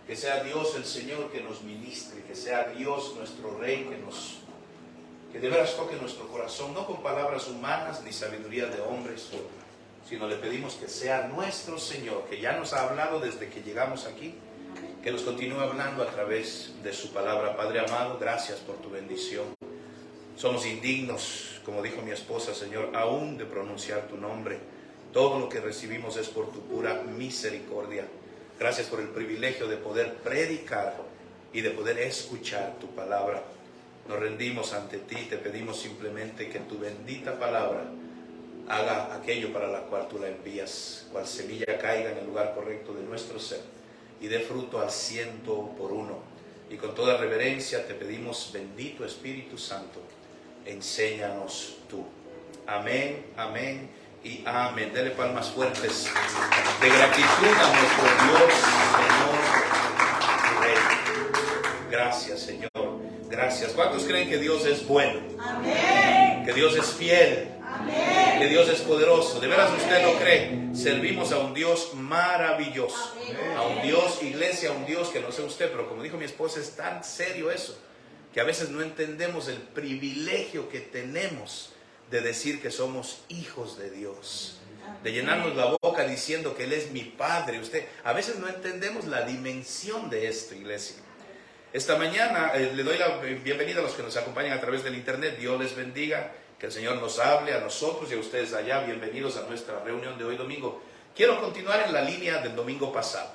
Que sea Dios el Señor que nos ministre, que sea Dios nuestro Rey que de veras toque nuestro corazón, no con palabras humanas ni sabiduría de hombres, sino le pedimos que sea nuestro Señor, que ya nos ha hablado desde que llegamos aquí, que nos continúe hablando a través de su palabra. Padre amado, gracias por tu bendición. Somos indignos, como dijo mi esposa, Señor, aún de pronunciar tu nombre. Todo lo que recibimos es por tu pura misericordia. Gracias por el privilegio de poder predicar y de poder escuchar tu palabra. Nos rendimos ante ti, te pedimos simplemente que tu bendita palabra haga aquello para la cual tú la envías, cual semilla caiga en el lugar correcto de nuestro ser y dé fruto al 100 por 1. Y con toda reverencia te pedimos, bendito Espíritu Santo, enséñanos tú. Amén, amén y amén. Dele palmas fuertes de gratitud a nuestro Dios, Señor, Rey. Gracias, Señor. Gracias. ¿Cuántos creen que Dios es bueno? Amén. Que Dios es fiel. Amén. Que Dios es poderoso. ¿De veras usted lo cree? Servimos a un Dios maravilloso. Amén. A un Dios, iglesia, a un Dios que no sé usted, pero como dijo mi esposa, es tan serio eso, que a veces no entendemos el privilegio que tenemos de decir que somos hijos de Dios, de llenarnos la boca diciendo que Él es mi Padre. A veces no entendemos la dimensión de esto, iglesia. Esta mañana le doy la bienvenida a los que nos acompañan a través del internet. Dios les bendiga, que el Señor nos hable a nosotros y a ustedes allá. Bienvenidos a nuestra reunión de hoy domingo. Quiero continuar en la línea del domingo pasado.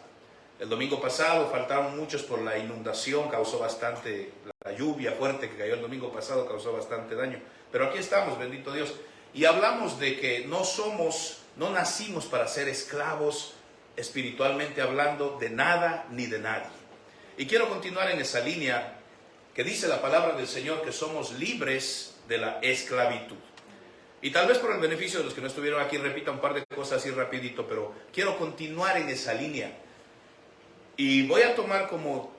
El domingo pasado faltaron muchos por la inundación, causó bastante, la lluvia fuerte que cayó el domingo pasado causó bastante daño. Pero aquí estamos, bendito Dios. Y hablamos de que no nacimos para ser esclavos espiritualmente hablando de nada ni de nadie. Y quiero continuar en esa línea que dice la palabra del Señor que somos libres de la esclavitud. Y tal vez por el beneficio de los que no estuvieron aquí, repita un par de cosas así rapidito, pero quiero continuar en esa línea. Y voy a tomar como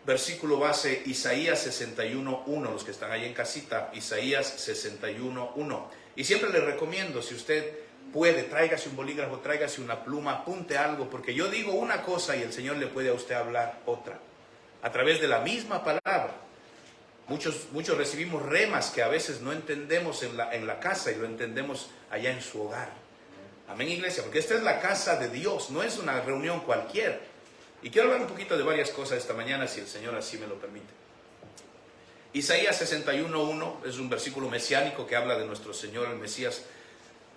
versículo base Isaías 61:1, los que están ahí en casita, Isaías 61:1. Y siempre les recomiendo, si usted puede, tráigase un bolígrafo, tráigase una pluma, apunte algo, porque yo digo una cosa y el Señor le puede a usted hablar otra, a través de la misma palabra. Muchos recibimos remas que a veces no entendemos en la casa y lo entendemos allá en su hogar. Amén, iglesia, porque esta es la casa de Dios, no es una reunión cualquiera. Y quiero hablar un poquito de varias cosas esta mañana, si el Señor así me lo permite. Isaías 61:1 es un versículo mesiánico que habla de nuestro Señor, el Mesías,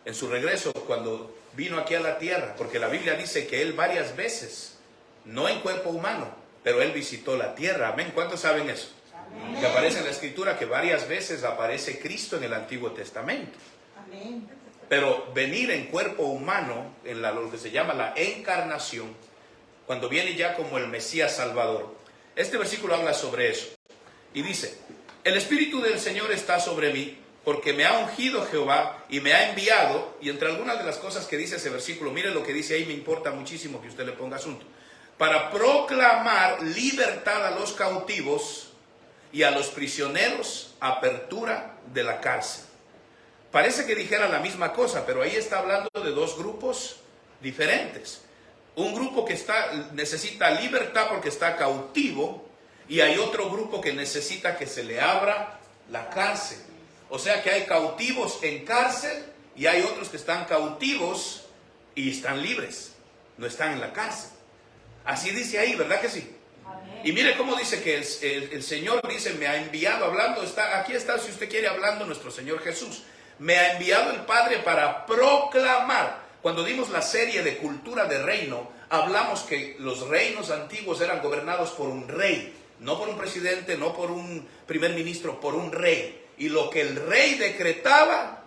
en su regreso, cuando vino aquí a la tierra, porque la Biblia dice que Él varias veces, no en cuerpo humano, pero Él visitó la tierra. Amén. ¿Cuántos saben eso? Amén. Que aparece en la Escritura que varias veces aparece Cristo en el Antiguo Testamento. Amén. Pero venir en cuerpo humano, en lo que se llama la encarnación, cuando viene ya como el Mesías Salvador. Este versículo habla sobre eso. Y dice, el Espíritu del Señor está sobre mí, porque me ha ungido Jehová y me ha enviado. Y entre algunas de las cosas que dice ese versículo, mire lo que dice ahí, me importa muchísimo que usted le ponga asunto. Para proclamar libertad a los cautivos y a los prisioneros, apertura de la cárcel. Parece que dijera la misma cosa, pero ahí está hablando de dos grupos diferentes. Un grupo que necesita libertad porque está cautivo, y hay otro grupo que necesita que se le abra la cárcel. O sea que hay cautivos en cárcel y hay otros que están cautivos y están libres, no están en la cárcel. Así dice ahí, ¿verdad que sí? Amén. Y mire cómo dice que el Señor dice, me ha enviado, hablando, aquí está, si usted quiere, hablando nuestro Señor Jesús. Me ha enviado el Padre para proclamar. Cuando dimos la serie de cultura de reino, hablamos que los reinos antiguos eran gobernados por un rey, no por un presidente, no por un primer ministro, por un rey. Y lo que el rey decretaba,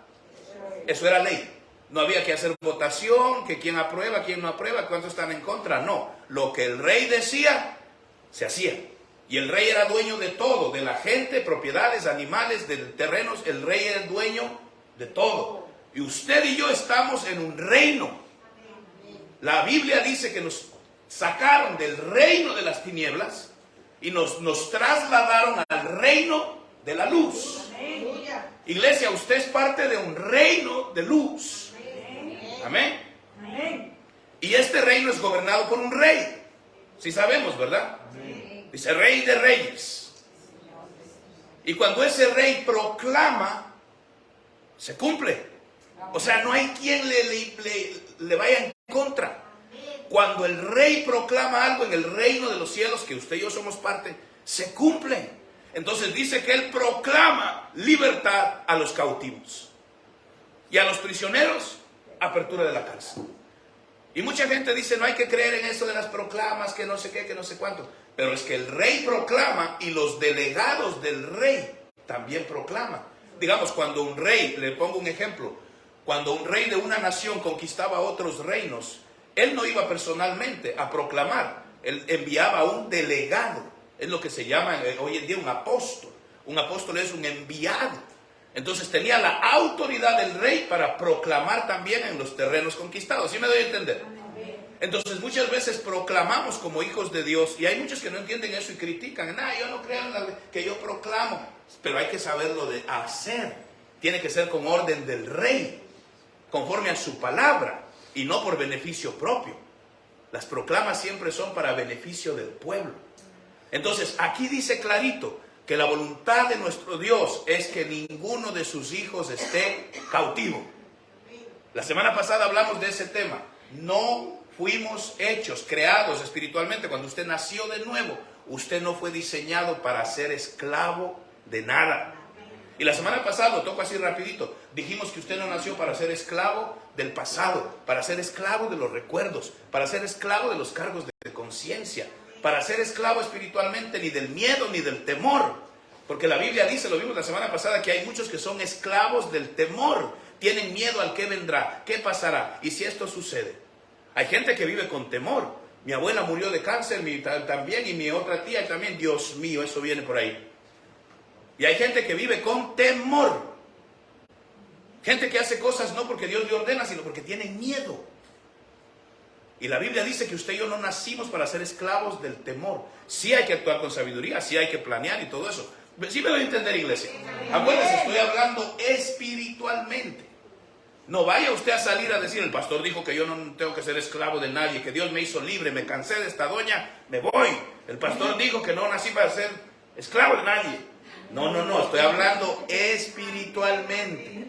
eso era ley. No había que hacer votación, que quién aprueba, quién no aprueba, cuántos están en contra. No, lo que el rey decía, se hacía. Y el rey era dueño de todo, de la gente, propiedades, animales, de terrenos. El rey era dueño de todo. Y usted y yo estamos en un reino. La Biblia dice que nos sacaron del reino de las tinieblas y nos trasladaron al reino de la luz. Iglesia, usted es parte de un reino de luz. Amén. Y este reino es gobernado por un rey. Sí sabemos, ¿verdad? Dice Rey de Reyes. Y cuando ese rey proclama, se cumple. O sea, no hay quien le vaya en contra. Cuando el rey proclama algo en el reino de los cielos, que usted y yo somos parte, se cumple. Entonces dice que él proclama libertad a los cautivos. Y a los prisioneros, apertura de la cárcel. Y mucha gente dice, no hay que creer en eso de las proclamas, que no sé qué, que no sé cuánto. Pero es que el rey proclama y los delegados del rey también proclaman. Digamos, cuando un rey, le pongo un ejemplo, cuando un rey de una nación conquistaba otros reinos, él no iba personalmente a proclamar, él enviaba a un delegado. Es lo que se llama hoy en día un apóstol. Un apóstol es un enviado. Entonces tenía la autoridad del rey para proclamar también en los terrenos conquistados. ¿Sí me doy a entender? Entonces muchas veces proclamamos como hijos de Dios y hay muchos que no entienden eso y critican. Yo no creo en que yo proclamo. Pero hay que saberlo de hacer. Tiene que ser con orden del rey, conforme a su palabra y no por beneficio propio. Las proclamas siempre son para beneficio del pueblo. Entonces aquí dice clarito que la voluntad de nuestro Dios es que ninguno de sus hijos esté cautivo. La semana pasada hablamos de ese tema. No fuimos hechos, creados espiritualmente. Cuando usted nació de nuevo, usted no fue diseñado para ser esclavo de nada. Y la semana pasada, lo toco así rapidito, dijimos que usted no nació para ser esclavo del pasado, para ser esclavo de los recuerdos, para ser esclavo de los cargos de conciencia, para ser esclavo espiritualmente ni del miedo ni del temor. Porque la Biblia dice, lo vimos la semana pasada, que hay muchos que son esclavos del temor. Tienen miedo al que vendrá, qué pasará, y si esto sucede. Hay gente que vive con temor. Mi abuela murió de cáncer también, y mi otra tía también. Dios mío, eso viene por ahí. Y hay gente que vive con temor. Gente que hace cosas no porque Dios le ordena, sino porque tienen miedo. Y la Biblia dice que usted y yo no nacimos para ser esclavos del temor. Sí hay que actuar con sabiduría, sí hay que planear y todo eso. ¿Sí me doy a entender, iglesia? Acuérdense, estoy hablando espiritualmente. No vaya usted a salir a decir, el pastor dijo que yo no tengo que ser esclavo de nadie, que Dios me hizo libre, me cansé de esta doña, me voy. El pastor dijo que no nací para ser esclavo de nadie. No, estoy hablando espiritualmente,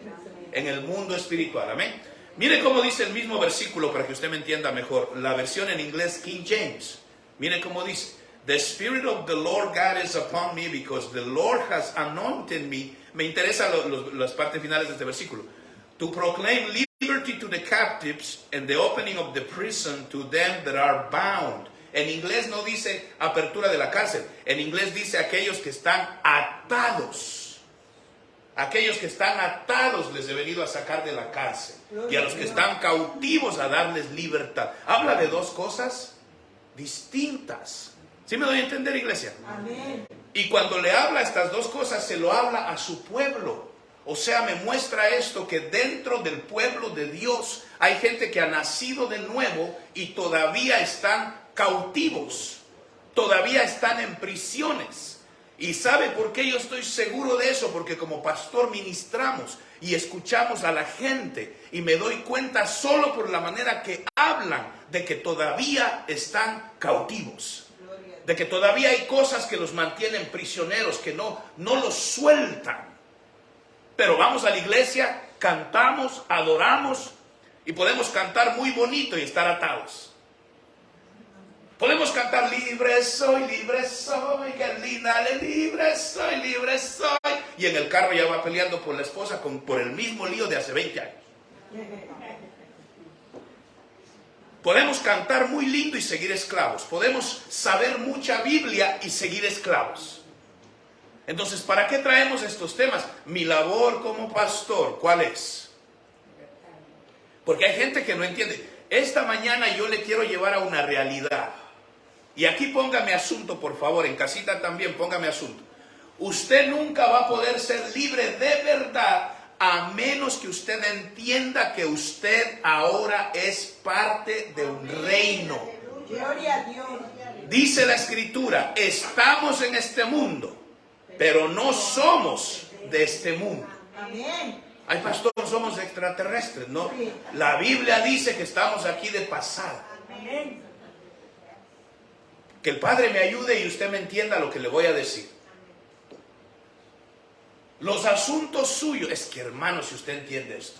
en el mundo espiritual, amén. Mire cómo dice el mismo versículo para que usted me entienda mejor. La versión en inglés King James. Mire cómo dice. The Spirit of the Lord God is upon me because the Lord has anointed me. Me interesan las partes finales de este versículo. To proclaim liberty to the captives and the opening of the prison to them that are bound. En inglés no dice apertura de la cárcel. En inglés dice aquellos que están atados. Aquellos que están atados les he venido a sacar de la cárcel. Y a los que están cautivos a darles libertad. Habla de dos cosas distintas. ¿Sí me doy a entender, iglesia? Amén. Y cuando le habla estas dos cosas, se lo habla a su pueblo. O sea, me muestra esto, que dentro del pueblo de Dios hay gente que ha nacido de nuevo y todavía están cautivos. Todavía están en prisiones. ¿Y sabe por qué yo estoy seguro de eso? Porque como pastor ministramos y escuchamos a la gente y me doy cuenta solo por la manera que hablan de que todavía están cautivos. De que todavía hay cosas que los mantienen prisioneros, que no los sueltan. Pero vamos a la iglesia, cantamos, adoramos y podemos cantar muy bonito y estar atados. Podemos cantar libre soy, que linda, libre soy. Y en el carro ya va peleando por la esposa por el mismo lío de hace 20 años. Podemos cantar muy lindo y seguir esclavos. Podemos saber mucha Biblia y seguir esclavos. Entonces, ¿para qué traemos estos temas? Mi labor como pastor, ¿cuál es? Porque hay gente que no entiende. Esta mañana yo le quiero llevar a una realidad. Y aquí póngame asunto, por favor, en casita también póngame asunto. Usted nunca va a poder ser libre de verdad a menos que usted entienda que usted ahora es parte de un reino. Gloria a Dios. Dice la Escritura, estamos en este mundo, pero no somos de este mundo. Amén. Ay, pastor, somos extraterrestres, ¿no? La Biblia dice que estamos aquí de pasada. Amén. Que el Padre me ayude y usted me entienda lo que le voy a decir. Los asuntos suyos, es que hermano, si usted entiende esto,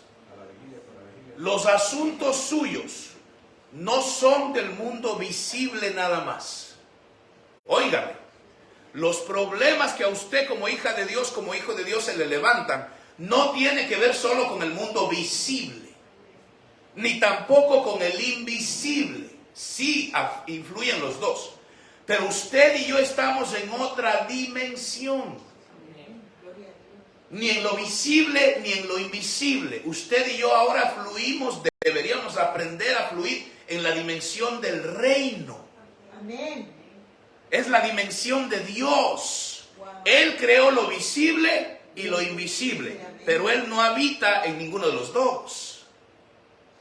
los asuntos suyos no son del mundo visible nada más. Óigame, los problemas que a usted como hija de Dios, como hijo de Dios se le levantan, no tiene que ver solo con el mundo visible, ni tampoco con el invisible. Sí, influyen los dos. Pero usted y yo estamos en otra dimensión. Ni en lo visible ni en lo invisible. Usted y yo ahora fluimos, deberíamos aprender a fluir en la dimensión del reino. Amén. Es la dimensión de Dios. Él creó lo visible y lo invisible, pero Él no habita en ninguno de los dos.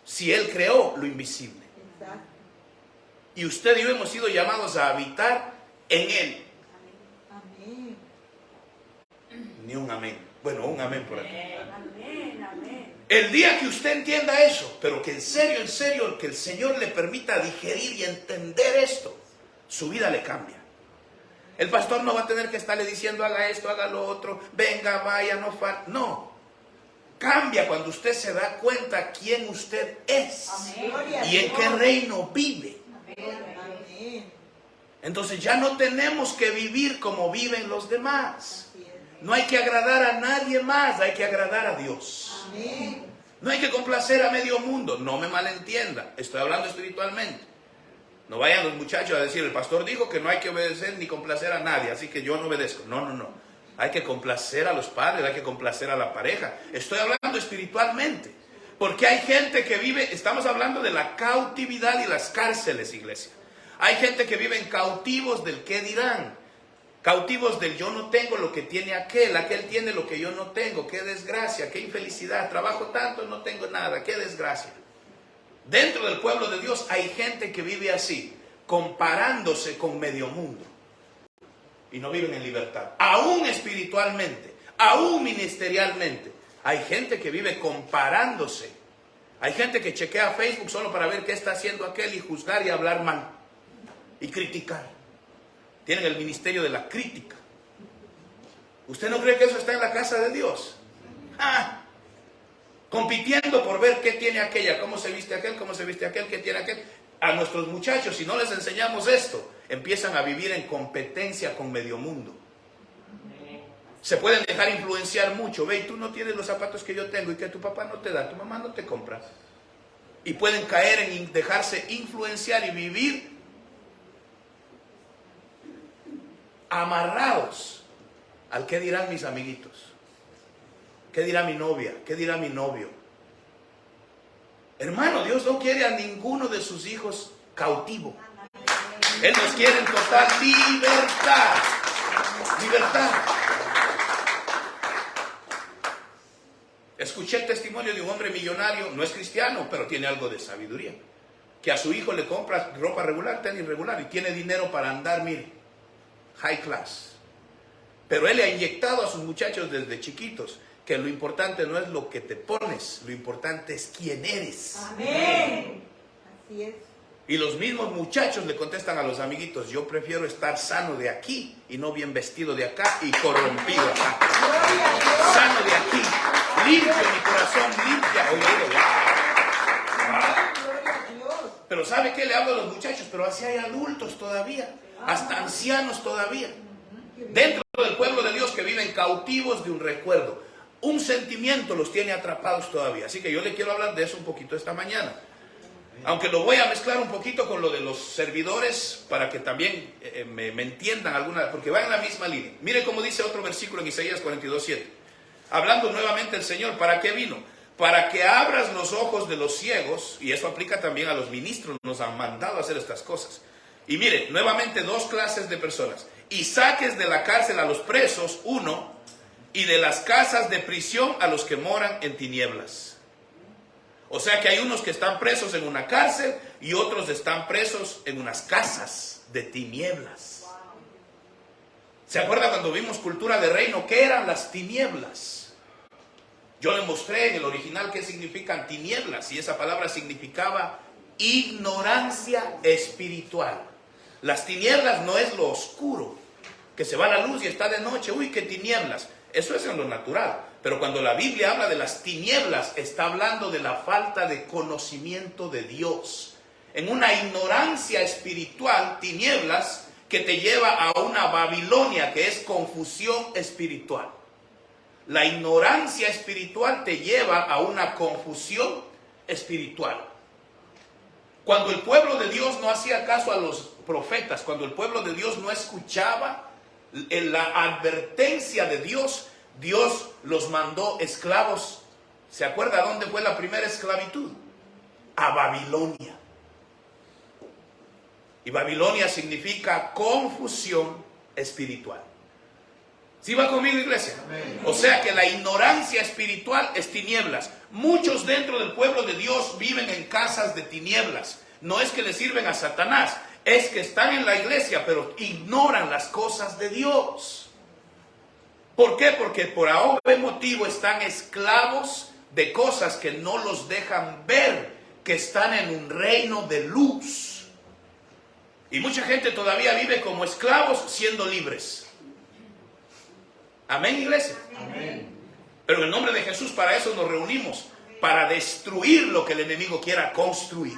Si Él creó lo invisible. Y usted y yo hemos sido llamados a habitar en Él. Amén. Ni un amén. Bueno, un amén por aquí. Amén, amén. El día que usted entienda eso, pero que en serio, que el Señor le permita digerir y entender esto, su vida le cambia. El pastor no va a tener que estarle diciendo haga esto, haga lo otro, venga, vaya, no falta. No. Cambia cuando usted se da cuenta quién usted es. Amén. Y en qué reino vive. Amén. Entonces ya no tenemos que vivir como viven los demás. No hay que agradar a nadie más, hay que agradar a Dios. Amén. No hay que complacer a medio mundo, no me malentienda, estoy hablando espiritualmente. No vayan los muchachos a decir, el pastor dijo que no hay que obedecer ni complacer a nadie, así que yo no obedezco. No. Hay que complacer a los padres, hay que complacer a la pareja. Estoy hablando espiritualmente, porque hay gente que vive, estamos hablando de la cautividad y las cárceles, iglesia. Hay gente que vive en cautivos del qué dirán. Cautivos del yo no tengo lo que tiene aquel tiene lo que yo no tengo, qué desgracia, qué infelicidad, trabajo tanto, no tengo nada, qué desgracia. Dentro del pueblo de Dios hay gente que vive así, comparándose con medio mundo. Y no viven en libertad, aún espiritualmente, aún ministerialmente. Hay gente que vive comparándose. Hay gente que chequea Facebook solo para ver qué está haciendo aquel y juzgar y hablar mal y criticar. Tienen el ministerio de la crítica. ¿Usted no cree que eso está en la casa de Dios? Compitiendo por ver qué tiene aquella, cómo se viste aquel, qué tiene aquel. A nuestros muchachos, si no les enseñamos esto, empiezan a vivir en competencia con medio mundo. Se pueden dejar influenciar mucho. Ve, y tú no tienes los zapatos que yo tengo y que tu papá no te da, tu mamá no te compra. Y pueden caer en dejarse influenciar y vivir amarrados al qué dirán mis amiguitos, qué dirá mi novia, qué dirá mi novio. Hermano, Dios no quiere a ninguno de sus hijos cautivo. Él nos quiere en total libertad. Libertad. Escuché el testimonio de un hombre millonario, no es cristiano, pero tiene algo de sabiduría, que a su hijo le compra ropa regular, tenis regular, y tiene dinero para andar, mire, high class. Pero él le ha inyectado a sus muchachos desde chiquitos que lo importante no es lo que te pones, lo importante es quién eres. Amén. Así es. Y los mismos muchachos le contestan a los amiguitos, yo prefiero estar sano de aquí y no bien vestido de acá y corrompido acá. Sano de aquí, limpio mi corazón, limpia. Pero ¿sabe qué le hablo a los muchachos? Pero así hay adultos todavía, hasta ancianos todavía, dentro del pueblo de Dios, que viven cautivos de un recuerdo. Un sentimiento los tiene atrapados todavía. Así que yo le quiero hablar de eso un poquito esta mañana. Aunque lo voy a mezclar un poquito con lo de los servidores para que también me entiendan alguna, porque va en la misma línea. Mire cómo dice otro versículo en Isaías 42:7. Hablando nuevamente el Señor, ¿para qué vino? Para que abras los ojos de los ciegos, y eso aplica también a los ministros, nos han mandado a hacer estas cosas. Y mire, nuevamente dos clases de personas. Y saques de la cárcel a los presos, uno, y de las casas de prisión a los que moran en tinieblas. O sea que hay unos que están presos en una cárcel y otros están presos en unas casas de tinieblas. ¿Se acuerda cuando vimos Cultura de Reino? ¿Qué eran las tinieblas? Yo le mostré en el original qué significan tinieblas, y esa palabra significaba ignorancia espiritual. Las tinieblas no es lo oscuro, que se va la luz y está de noche. Uy, qué tinieblas. Eso es en lo natural. Pero cuando la Biblia habla de las tinieblas, está hablando de la falta de conocimiento de Dios. En una ignorancia espiritual, tinieblas, que te lleva a una Babilonia, que es confusión espiritual. La ignorancia espiritual te lleva a una confusión espiritual. Cuando el pueblo de Dios no hacía caso a los profetas, cuando el pueblo de Dios no escuchaba en la advertencia de Dios, Dios los mandó esclavos. ¿Se acuerda dónde fue la primera esclavitud? A Babilonia. Y Babilonia significa confusión espiritual. ¿Sí va conmigo, iglesia? Amén. O sea que la ignorancia espiritual es tinieblas. Muchos dentro del pueblo de Dios viven en casas de tinieblas. No es que le sirven a Satanás, es que están en la iglesia, pero ignoran las cosas de Dios. ¿Por qué? Porque por ese motivo están esclavos de cosas que no los dejan ver que están en un reino de luz. Y mucha gente todavía vive como esclavos siendo libres. Amén, iglesia. Amén. Pero en el nombre de Jesús para eso nos reunimos, para destruir lo que el enemigo quiera construir,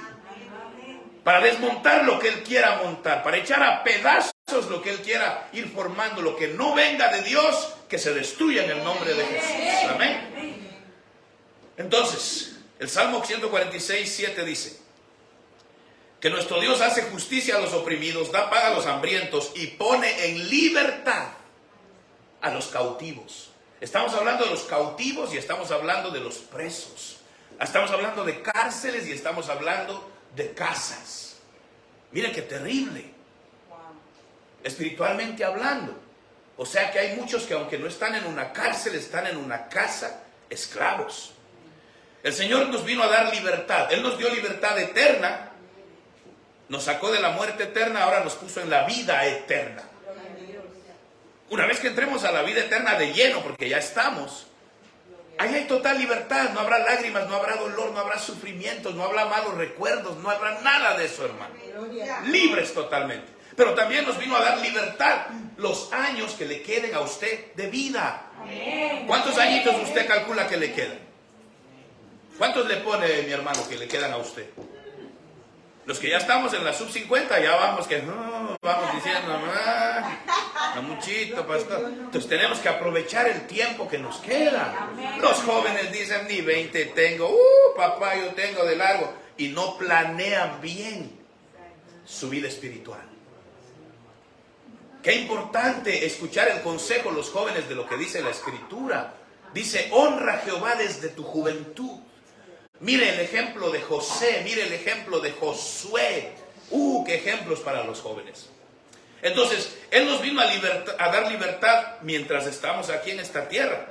para desmontar lo que él quiera montar, para echar a pedazos lo que él quiera ir formando. Lo que no venga de Dios, que se destruya en el nombre de Jesús. Amén. Entonces, el Salmo 146:7 dice que nuestro Dios hace justicia a los oprimidos, da paz a los hambrientos y pone en libertad a los cautivos. Estamos hablando de los cautivos y estamos hablando de los presos. Estamos hablando de cárceles y estamos hablando de casas. Mire qué terrible, espiritualmente hablando. O sea que hay muchos que aunque no están en una cárcel, están en una casa, esclavos. El Señor nos vino a dar libertad. Él nos dio libertad eterna, nos sacó de la muerte eterna, ahora nos puso en la vida eterna. Una vez que entremos a la vida eterna de lleno, porque ya estamos, ahí hay total libertad. No habrá lágrimas, no habrá dolor, no habrá sufrimientos, no habrá malos recuerdos, no habrá nada de eso, hermano. Libres totalmente. Pero también nos vino a dar libertad los años que le queden a usted de vida. ¿Cuántos añitos usted calcula que le quedan? ¿Cuántos le pone, mi hermano, que le quedan a usted? Los que ya estamos en la sub-50, ya vamos que vamos diciendo, muchito, pastor. Entonces tenemos que aprovechar el tiempo que nos queda. Los jóvenes dicen, ni 20 tengo, papá, yo tengo de largo. Y no planean bien su vida espiritual. Qué importante escuchar el consejo los jóvenes de lo que dice la Escritura. Dice, honra a Jehová desde tu juventud. Mire el ejemplo de José, mire el ejemplo de Josué. Qué ejemplos para los jóvenes. Entonces, Él nos vino a dar libertad mientras estamos aquí en esta tierra.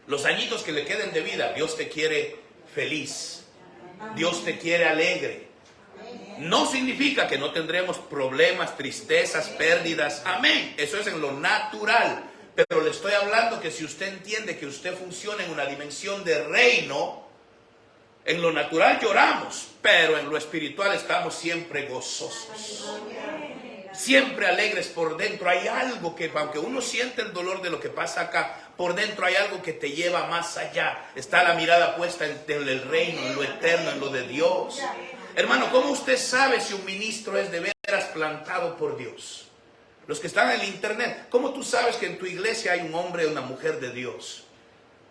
Los añitos que le queden de vida, Dios te quiere feliz. Dios te quiere alegre. No significa que no tendremos problemas, tristezas, pérdidas. Amén. Eso es en lo natural. Pero le estoy hablando que si usted entiende que usted funciona en una dimensión de reino, en lo natural lloramos, pero en lo espiritual estamos siempre gozosos. Siempre alegres por dentro. Hay algo que, aunque uno siente el dolor de lo que pasa acá, por dentro hay algo que te lleva más allá. Está la mirada puesta en el reino, en lo eterno, en lo de Dios. Hermano, ¿cómo usted sabe si un ministro es de veras plantado por Dios? Los que están en el internet, ¿cómo tú sabes que en tu iglesia hay un hombre o una mujer de Dios?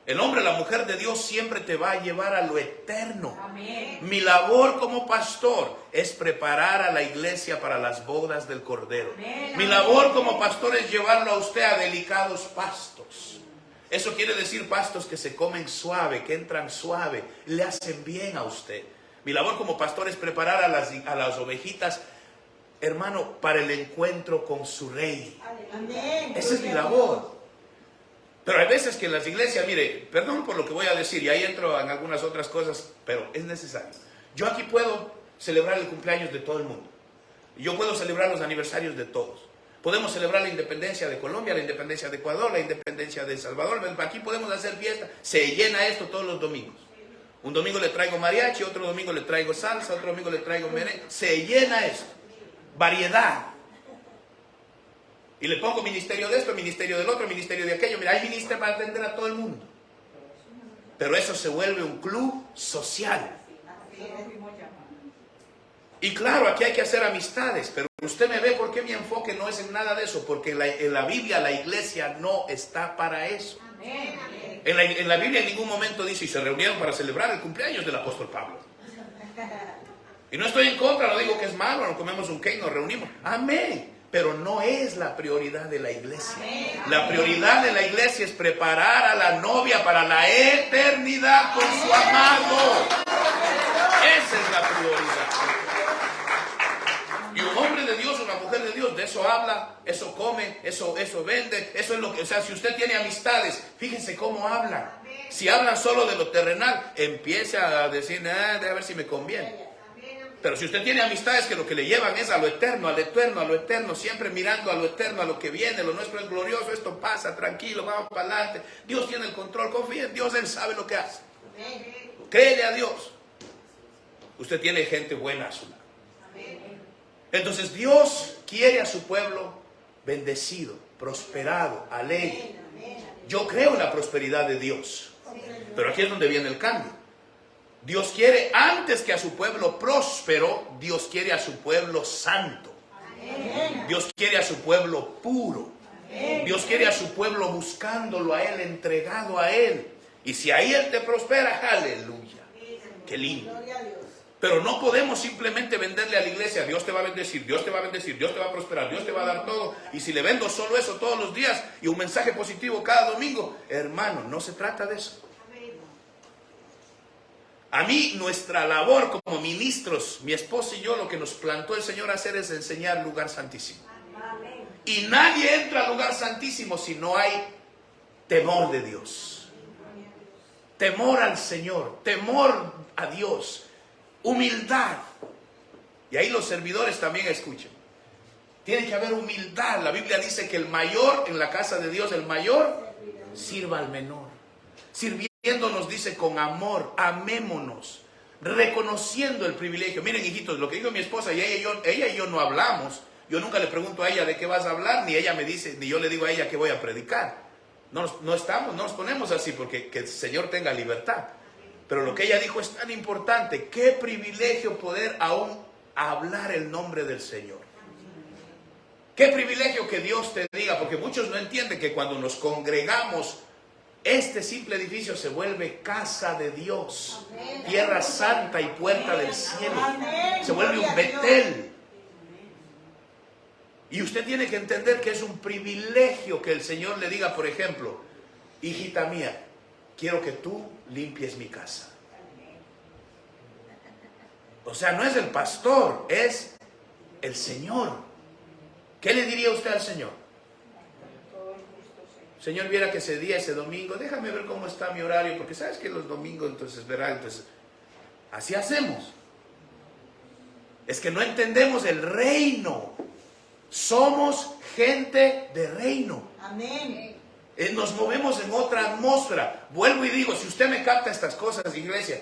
El hombre o la mujer de Dios siempre te va a llevar a lo eterno. Amén. Mi labor como pastor es preparar a la iglesia para las bodas del Cordero. Amén. Mi labor como pastor es llevarlo a usted a delicados pastos. Eso quiere decir pastos que se comen suave, que entran suave, le hacen bien a usted. Mi labor como pastor es preparar a las ovejitas, hermano, para el encuentro con su rey. Amén. Esa es mi labor. Pero hay veces que en las iglesias, mire, perdón por lo que voy a decir, y ahí entro en algunas otras cosas, pero es necesario. Yo aquí puedo celebrar el cumpleaños de todo el mundo. Yo puedo celebrar los aniversarios de todos. Podemos celebrar la independencia de Colombia, la independencia de Ecuador, la independencia de El Salvador. Aquí podemos hacer fiesta. Se llena esto todos los domingos. Un domingo le traigo mariachi, otro domingo le traigo salsa, otro domingo le traigo merengue. Se llena esto. variedad. Y le pongo ministerio de esto, ministerio del otro, ministerio de aquello. Mira, hay ministerio para atender a todo el mundo. Pero eso se vuelve un club social. Y claro, aquí hay que hacer amistades, pero usted me ve por qué mi enfoque no es en nada de eso, porque en la Biblia la iglesia no está para eso. En la Biblia en ningún momento dice, y se reunieron para celebrar el cumpleaños del apóstol Pablo. Y no estoy en contra, no digo que es malo, nos comemos un cake, nos reunimos. Amén. Pero no es la prioridad de la iglesia. La prioridad de la iglesia es preparar a la novia para la eternidad con su amado. Esa es la prioridad. Y un hombre de Dios, una mujer de Dios, de eso habla, eso come, eso vende, eso es lo que, o sea, si usted tiene amistades, fíjense cómo hablan. Si hablan solo de lo terrenal, empieza a decir, a ver si me conviene. Pero si usted tiene amistades que lo que le llevan es a lo eterno, al eterno, a lo eterno, siempre mirando a lo eterno, a lo que viene, lo nuestro es glorioso, esto pasa, tranquilo, vamos para adelante. Dios tiene el control, confía en Dios, Él sabe lo que hace. Créele a Dios. Usted tiene gente buena a su lado. Entonces Dios quiere a su pueblo bendecido, prosperado, alegre. Yo creo en la prosperidad de Dios. Pero aquí es donde viene el cambio. Dios quiere, antes que a su pueblo próspero, Dios quiere a su pueblo santo. Dios quiere a su pueblo puro. Dios quiere a su pueblo buscándolo a Él, entregado a Él. Y si ahí Él te prospera, aleluya. Qué lindo. Pero no podemos simplemente venderle a la iglesia, Dios te va a bendecir, Dios te va a bendecir, Dios te va a prosperar, Dios te va a dar todo. Y si le vendo solo eso todos los días y un mensaje positivo cada domingo, hermano, no se trata de eso. A mí, nuestra labor como ministros, mi esposa y yo, lo que nos plantó el Señor a hacer es enseñar lugar santísimo. Y nadie entra al lugar santísimo si no hay temor de Dios. Temor al Señor, temor a Dios, humildad. Y ahí los servidores también escuchen. Tiene que haber humildad. La Biblia dice que el mayor en la casa de Dios, el mayor, sirva al menor. Sirviéndonos, dice, con amor, amémonos, reconociendo el privilegio. Miren, hijitos, lo que dijo mi esposa, y ella y yo no hablamos. Yo nunca le pregunto a ella de qué vas a hablar, ni ella me dice, ni yo le digo a ella que voy a predicar. No nos ponemos así porque que el Señor tenga libertad. Pero lo que ella dijo es tan importante. Qué privilegio poder aún hablar el nombre del Señor. Qué privilegio que Dios te diga, porque muchos no entienden que cuando nos congregamos, este simple edificio se vuelve casa de Dios, tierra santa y puerta del cielo. Se vuelve un Betel. Y usted tiene que entender que es un privilegio que el Señor le diga, por ejemplo, hijita mía, quiero que tú limpies mi casa. O sea, no es el pastor, es el Señor. ¿Qué le diría usted al Señor? Señor, viera que ese día, ese domingo, déjame ver cómo está mi horario, porque sabes que los domingos, entonces, verá, entonces, así hacemos. Es que no entendemos el reino. Somos gente de reino. Amén. Nos movemos en otra atmósfera. Vuelvo y digo, si usted me capta estas cosas, iglesia,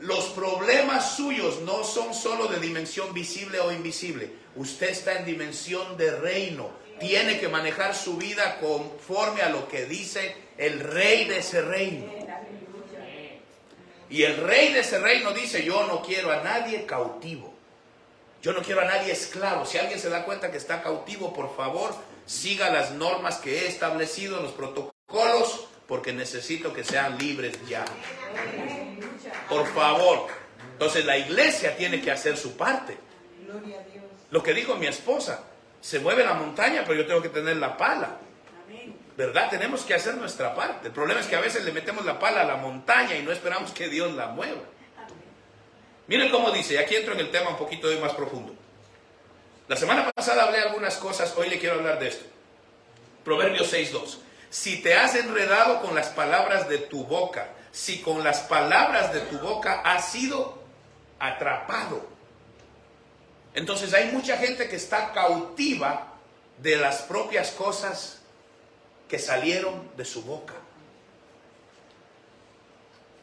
los problemas suyos no son solo de dimensión visible o invisible. Usted está en dimensión de reino. Tiene que manejar su vida conforme a lo que dice el rey de ese reino. Y el rey de ese reino dice, yo no quiero a nadie cautivo. Yo no quiero a nadie esclavo. Si alguien se da cuenta que está cautivo, por favor, siga las normas que he establecido, los protocolos, porque necesito que sean libres ya. Por favor. Entonces la iglesia tiene que hacer su parte. Gloria a Dios. Lo que dijo mi esposa, se mueve la montaña, pero yo tengo que tener la pala. ¿Verdad? Tenemos que hacer nuestra parte. El problema es que a veces le metemos la pala a la montaña y no esperamos que Dios la mueva. Miren cómo dice, aquí entro en el tema un poquito más profundo. La semana pasada hablé algunas cosas, hoy le quiero hablar de esto. Proverbios 6:2. Si te has enredado con las palabras de tu boca, si con las palabras de tu boca has sido atrapado. Entonces hay mucha gente que está cautiva de las propias cosas que salieron de su boca.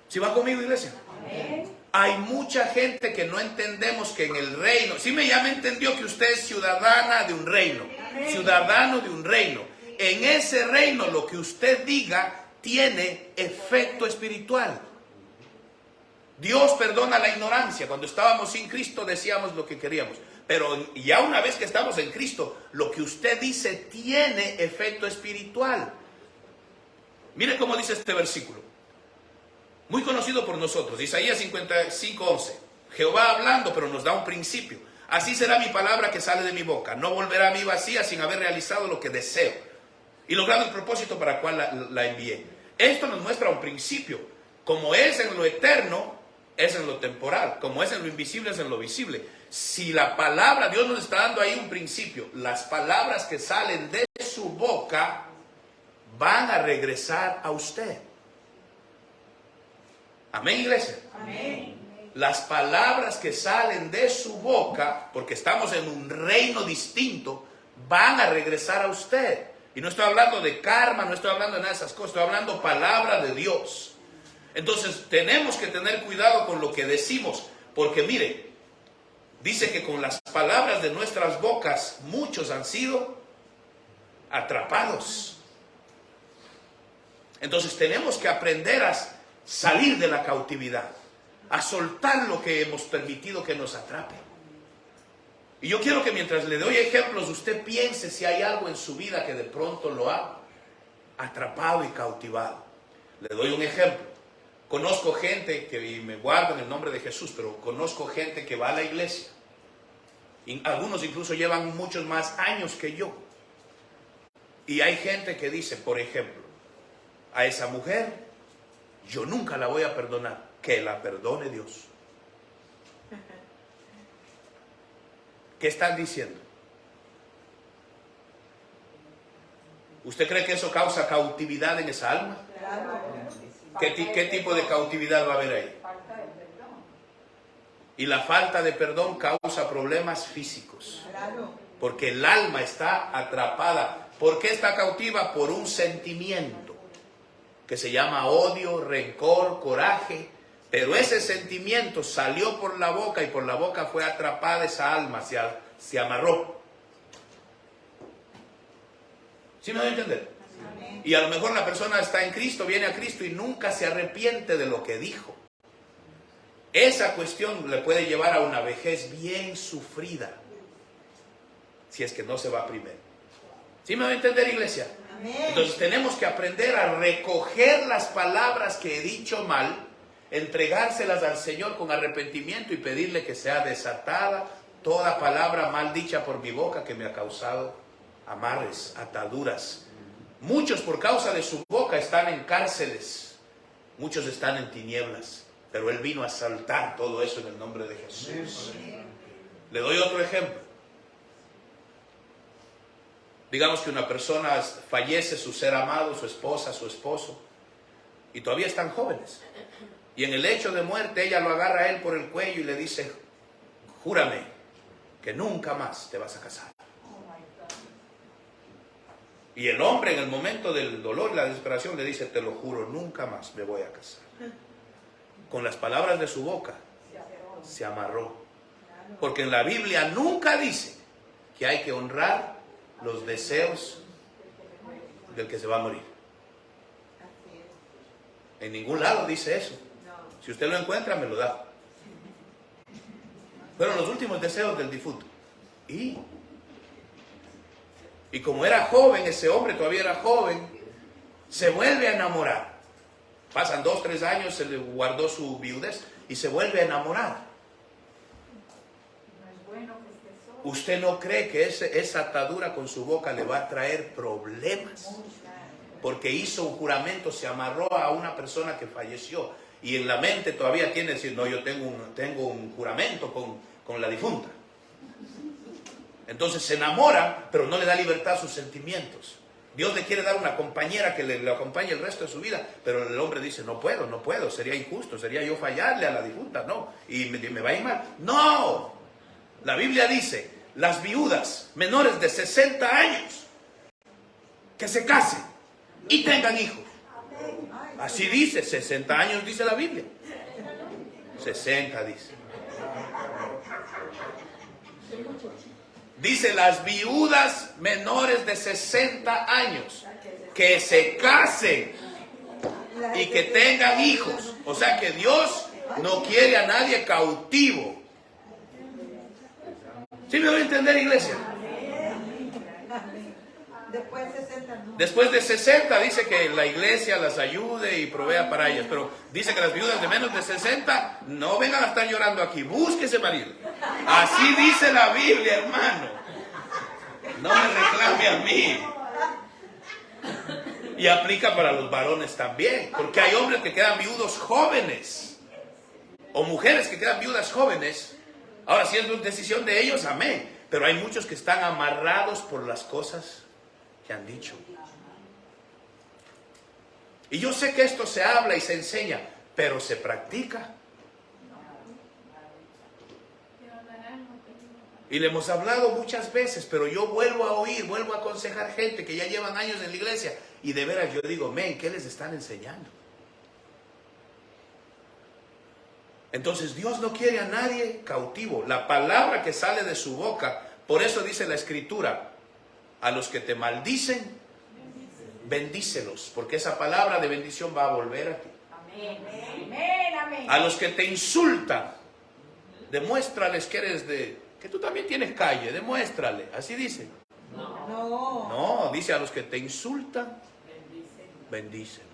¿Sí va conmigo, iglesia? Amén. Hay mucha gente que no entendemos que en el reino, sí ya me entendió que usted es ciudadana de un reino, ciudadano de un reino. En ese reino lo que usted diga tiene efecto espiritual. Dios perdona la ignorancia. Cuando estábamos sin Cristo decíamos lo que queríamos. Pero ya una vez que estamos en Cristo, lo que usted dice tiene efecto espiritual. Mire cómo dice este versículo. Muy conocido por nosotros. Isaías 55:11. Jehová hablando, pero nos da un principio. Así será mi palabra que sale de mi boca. No volverá a mí vacía sin haber realizado lo que deseo y logrado el propósito para el cual la envié. Esto nos muestra un principio. Como es en lo eterno, es en lo temporal. Como es en lo invisible, es en lo visible. Si la palabra, Dios nos está dando ahí un principio. Las palabras que salen de su boca van a regresar a usted. Amén, iglesia. Amén. Las palabras que salen de su boca, porque estamos en un reino distinto, van a regresar a usted. Y no estoy hablando de karma, no estoy hablando de nada de esas cosas, estoy hablando palabra de Dios. Entonces tenemos que tener cuidado con lo que decimos, porque mire, dice que con las palabras de nuestras bocas muchos han sido atrapados. Entonces tenemos que aprender a salir de la cautividad, a soltar lo que hemos permitido que nos atrape. Y yo quiero que mientras le doy ejemplos, usted piense si hay algo en su vida que de pronto lo ha atrapado y cautivado. Le doy un ejemplo. Conozco gente que, y me guardo en el nombre de Jesús, pero conozco gente que va a la iglesia. Y algunos incluso llevan muchos más años que yo. Y hay gente que dice, por ejemplo, a esa mujer, yo nunca la voy a perdonar, que la perdone Dios. ¿Qué están diciendo? ¿Usted cree que eso causa cautividad en esa alma? ¿Qué tipo de cautividad va a haber ahí? Y la falta de perdón causa problemas físicos. Porque el alma está atrapada. ¿Por qué está cautiva? Por un sentimiento que se llama odio, rencor, coraje. Pero ese sentimiento salió por la boca y por la boca fue atrapada esa alma, se amarró. ¿Sí me voy a entender? Amén. Y a lo mejor la persona está en Cristo, viene a Cristo y nunca se arrepiente de lo que dijo. Esa cuestión le puede llevar a una vejez bien sufrida, si es que no se va primero. ¿Sí me voy a entender, iglesia? Amén. Entonces tenemos que aprender a recoger las palabras que he dicho mal, entregárselas al Señor con arrepentimiento y pedirle que sea desatada toda palabra mal dicha por mi boca que me ha causado amarres, ataduras. Muchos por causa de su boca están en cárceles, muchos están en tinieblas, pero Él vino a saltar todo eso en el nombre de Jesús. Le doy otro ejemplo. Digamos que una persona fallece, su ser amado, su esposa, su esposo, y todavía están jóvenes. Y en el lecho de muerte ella lo agarra a él por el cuello y le dice, júrame que nunca más te vas a casar. Y el hombre en el momento del dolor y la desesperación le dice, te lo juro, nunca más me voy a casar. Con las palabras de su boca se amarró. Porque en la Biblia nunca dice que hay que honrar los deseos del que se va a morir. En ningún lado dice eso. Si usted lo encuentra, me lo da. Fueron los últimos deseos del difunto. Y como era joven, ese hombre todavía era joven, se vuelve a enamorar. Pasan 2, 3 años, se le guardó su viudez y se vuelve a enamorar. ¿Usted no cree que esa atadura con su boca le va a traer problemas? Porque hizo un juramento, se amarró a una persona que falleció. Y en la mente todavía tiene decir, no, yo tengo un juramento con la difunta. Entonces se enamora, pero no le da libertad a sus sentimientos. Dios le quiere dar una compañera que le acompañe el resto de su vida, pero el hombre dice, no puedo, sería injusto, sería yo fallarle a la difunta, no, y me va a ir mal. No, la Biblia dice, las viudas menores de 60 años, que se casen y tengan hijos. Así dice, 60 años dice la Biblia. 60 dice. Dice las viudas menores de 60 años que se casen y que tengan hijos. O sea que Dios no quiere a nadie cautivo. ¿Sí me voy a entender, iglesia? Después de 60 dice que la iglesia las ayude y provea para ellas. Pero dice que las viudas de menos de 60 no vengan a estar llorando aquí. Búsquese marido. Así dice la Biblia, hermano. No me reclame a mí. Y aplica para los varones también. Porque hay hombres que quedan viudos jóvenes. O mujeres que quedan viudas jóvenes. Ahora, si es decisión de ellos, amén. Pero hay muchos que están amarrados por las cosas que han dicho. Y yo sé que esto se habla y se enseña, pero se practica. Y le hemos hablado muchas veces, pero yo vuelvo a oír, vuelvo a aconsejar gente que ya llevan años en la iglesia. Y de veras yo digo, men, ¿qué les están enseñando? Entonces Dios no quiere a nadie cautivo. La palabra que sale de su boca, por eso dice la Escritura, a los que te maldicen, bendícelos, porque esa palabra de bendición va a volver a ti. Amén. A los que te insultan, demuéstrales que eres que tú también tienes calle, demuéstrale, así dice. No, dice a los que te insultan, bendícelos.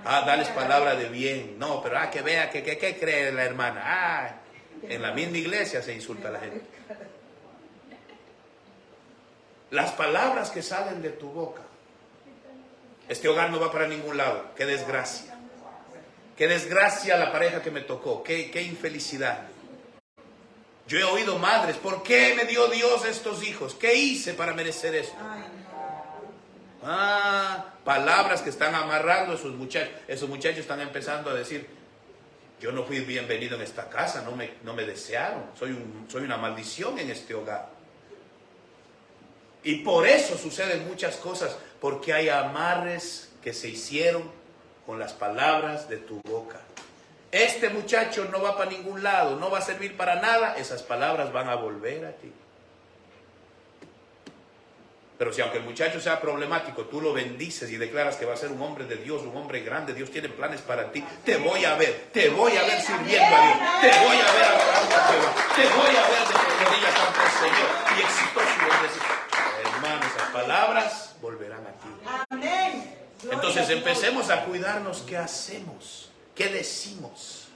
Dales palabra de bien. No, pero que vea que cree la hermana. En la misma iglesia se insulta a la gente. Las palabras que salen de tu boca. Este hogar no va para ningún lado. Qué desgracia. Qué desgracia la pareja que me tocó. Qué infelicidad. Yo he oído madres, ¿por qué me dio Dios estos hijos? ¿Qué hice para merecer esto? Palabras que están amarrando a esos muchachos. Esos muchachos están empezando a decir, yo no fui bienvenido en esta casa, no me desearon. Soy una maldición en este hogar. Y por eso suceden muchas cosas, porque hay amarres que se hicieron con las palabras de tu boca. Este muchacho no va para ningún lado, no va a servir para nada, esas palabras van a volver a ti. Pero si aunque el muchacho sea problemático, tú lo bendices y declaras que va a ser un hombre de Dios, un hombre grande, Dios tiene planes para ti, te voy a ver sirviendo a Dios, te voy a ver adorando a Jehová, te voy a ver de rodillas ante el Señor y exitoso y bendecido. Hermano, esas palabras volverán a ti. Amén. Entonces empecemos a cuidarnos qué hacemos, qué decimos.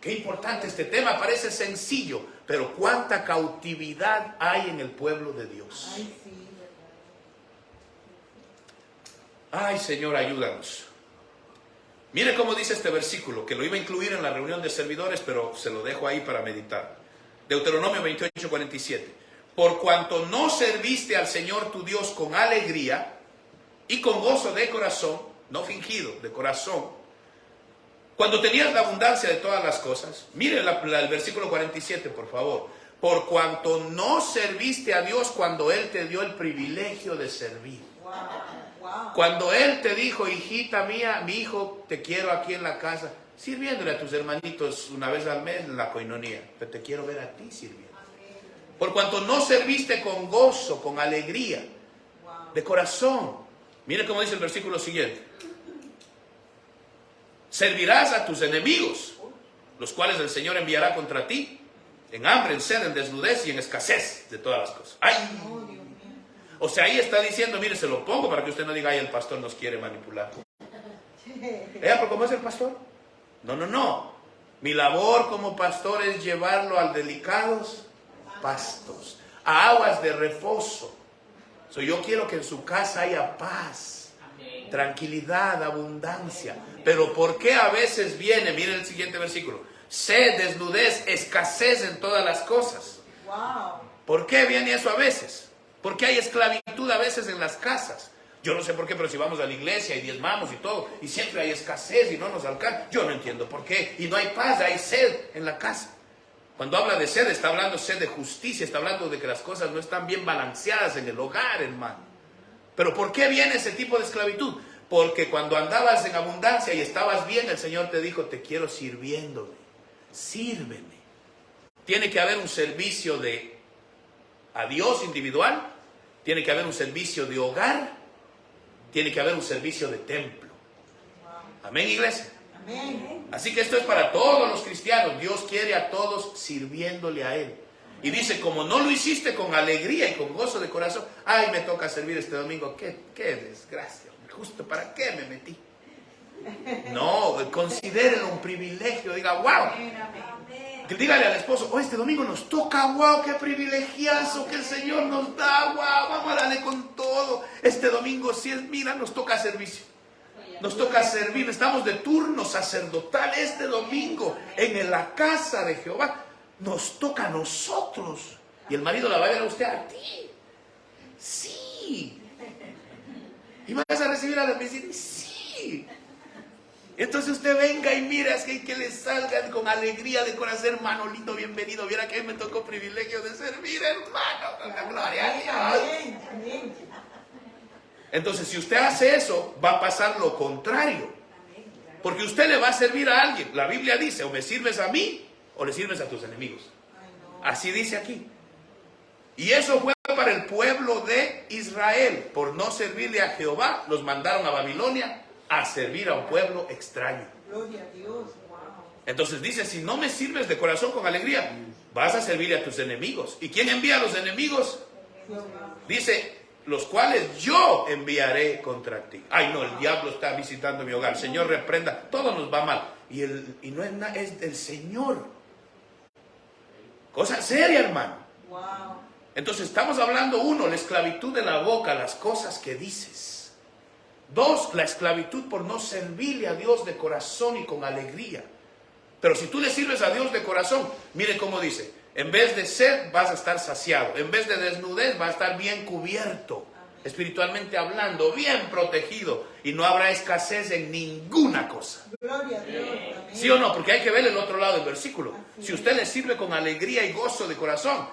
Qué importante este tema, parece sencillo, pero cuánta cautividad hay en el pueblo de Dios. Ay, Señor, ayúdanos. Mire cómo dice este versículo, que lo iba a incluir en la reunión de servidores, pero se lo dejo ahí para meditar. Deuteronomio 28:47. Por cuanto no serviste al Señor tu Dios con alegría y con gozo de corazón, no fingido, de corazón, cuando tenías la abundancia de todas las cosas. Mire el versículo 47, por favor. Por cuanto no serviste a Dios cuando Él te dio el privilegio de servir. Cuando Él te dijo, hijita mía, mi hijo, te quiero aquí en la casa, sirviéndole a tus hermanitos una vez al mes en la coinonía, pero te quiero ver a ti sirviendo. Por cuanto no serviste con gozo, con alegría, de corazón. Mire cómo dice el versículo siguiente. Servirás a tus enemigos, los cuales el Señor enviará contra ti, en hambre, en sed, en desnudez y en escasez de todas las cosas. ¡Ay! O sea, ahí está diciendo, mire, se lo pongo para que usted no diga, ay, el pastor nos quiere manipular. ¿Pero cómo es el pastor? No. Mi labor como pastor es llevarlo a delicados pastos, a aguas de reposo. Yo quiero que en su casa haya paz, tranquilidad, abundancia. Pero ¿por qué a veces viene? Miren el siguiente versículo. Sed, desnudez, escasez en todas las cosas. ¿Por qué viene eso a veces? Porque hay esclavitud a veces en las casas. Yo no sé por qué, pero si vamos a la iglesia y diezmamos y todo, y siempre hay escasez y no nos alcanza. Yo no entiendo por qué. Y no hay paz, hay sed en la casa. Cuando habla de sed, está hablando sed de justicia, está hablando de que las cosas no están bien balanceadas en el hogar, hermano. ¿Pero por qué viene ese tipo de esclavitud? Porque cuando andabas en abundancia y estabas bien, el Señor te dijo, te quiero sirviéndome. Sírveme. Tiene que haber un servicio a Dios individual. Tiene que haber un servicio de hogar. Tiene que haber un servicio de templo. Amén, iglesia. Amén. Así que esto es para todos los cristianos. Dios quiere a todos sirviéndole a Él. Y dice, como no lo hiciste con alegría y con gozo de corazón, ay, me toca servir este domingo. Qué desgracia. Justo para qué me metí. No, considérelo un privilegio. Diga, wow. Dígale al esposo, oh, este domingo nos toca, wow, qué privilegiazo que el Señor nos da, wow, vamos a darle con todo. Este domingo, si es, mira, nos toca servicio. Nos toca servir, estamos de turno sacerdotal este domingo en la casa de Jehová. Nos toca a nosotros. Y el marido la va a ver a usted a ti. Sí. Y vas a recibir a la vecina. Sí. Entonces usted venga y mira, es que le salgan con alegría de corazón, hermano lindo, bienvenido. Viera que me tocó privilegio de servir, hermano, con la gloria a Dios. Amén. Amén. Entonces, si usted hace eso, va a pasar lo contrario. Porque usted le va a servir a alguien. La Biblia dice, o me sirves a mí, o le sirves a tus enemigos. Así dice aquí. Y eso fue para el pueblo de Israel. Por no servirle a Jehová, los mandaron a Babilonia a servir a un pueblo extraño. Gloria a Dios. Wow. Entonces dice, si no me sirves de corazón con alegría, vas a servirle a tus enemigos. ¿Y quién envía a los enemigos? Dice, los cuales yo enviaré contra ti. Ay, no, el diablo está visitando mi hogar. Señor, reprenda. Todo nos va mal. Y no es nada, es del Señor. Cosa seria, hermano. Wow. Entonces estamos hablando, uno, la esclavitud de la boca, las cosas que dices. Dos, la esclavitud por no servirle a Dios de corazón y con alegría. Pero si tú le sirves a Dios de corazón, mire cómo dice, en vez de sed vas a estar saciado, en vez de desnudez vas a estar bien cubierto, espiritualmente hablando, bien protegido, y no habrá escasez en ninguna cosa. Gloria a Dios. Amén. ¿Sí o no? Porque hay que ver el otro lado del versículo. Si usted le sirve con alegría y gozo de corazón,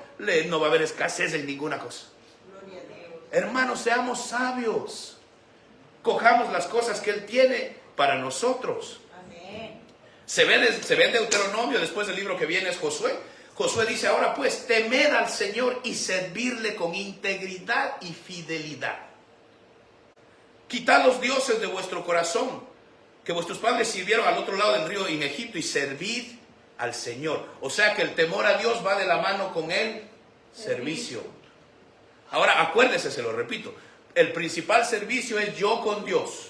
no va a haber escasez en ninguna cosa. Gloria a Dios. Hermanos, seamos sabios. Cojamos las cosas que Él tiene para nosotros. Amén. Se ve en Deuteronomio, después del libro que viene es Josué. Josué dice, ahora pues, temed al Señor y servirle con integridad y fidelidad. Quitad los dioses de vuestro corazón, que vuestros padres sirvieron al otro lado del río en Egipto, y servid al Señor. O sea que el temor a Dios va de la mano con el servicio. Ahora acuérdese, se lo repito, el principal servicio es yo con Dios.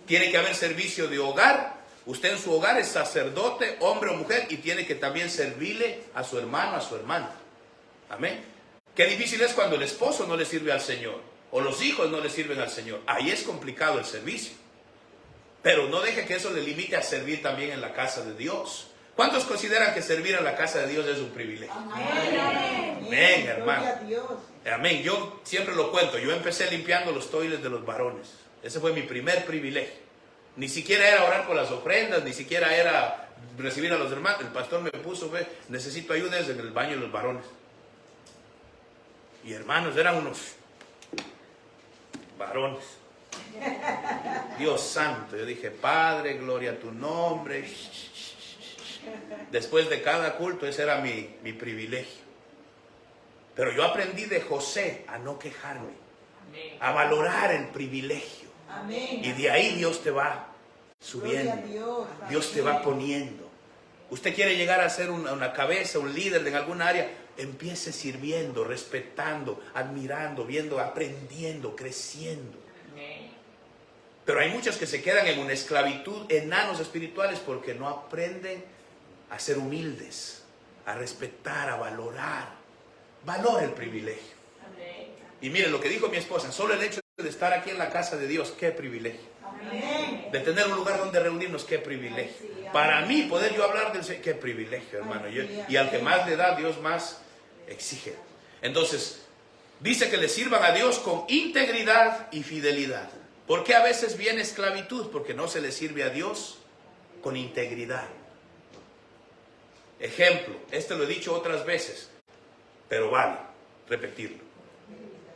Tiene que haber servicio de hogar. Usted en su hogar es sacerdote, hombre o mujer, y tiene que también servirle a su hermano, a su hermana. Amén. Qué difícil es cuando el esposo no le sirve al Señor, o los hijos no le sirven al Señor. Ahí es complicado el servicio. Pero no deje que eso le limite a servir también en la casa de Dios. ¿Cuántos consideran que servir en la casa de Dios es un privilegio? Amén. Amén, hermano. Gloria a Dios. Amén. Yo siempre lo cuento. Yo empecé limpiando los toiles de los varones. Ese fue mi primer privilegio. Ni siquiera era orar por las ofrendas, ni siquiera era recibir a los hermanos. El pastor me puso, necesito ayuda en el baño de los varones. Y hermanos, eran unos varones. Dios santo. Yo dije, Padre, gloria a tu nombre. Después de cada culto, ese era mi privilegio. Pero yo aprendí de José a no quejarme, a valorar el privilegio. Amén. Y de ahí Dios te va subiendo. Gloria a Dios. Dios te va poniendo. Usted quiere llegar a ser una cabeza, un líder en alguna área, empiece sirviendo, respetando, admirando, viendo, aprendiendo, creciendo. Pero hay muchos que se quedan en una esclavitud, enanos espirituales, porque no aprenden a ser humildes, a respetar, a valorar. Valora el privilegio. Y mire lo que dijo mi esposa, solo el hecho de estar aquí en la casa de Dios, qué privilegio. Amén. De tener un lugar donde reunirnos, qué privilegio. Para mí poder yo hablar del Señor, qué privilegio, hermano. Y al que más le da, Dios más exige. Entonces, dice que le sirvan a Dios con integridad y fidelidad. ¿Por qué a veces viene esclavitud? Porque no se le sirve a Dios con integridad. Ejemplo, lo he dicho otras veces, pero vale repetirlo.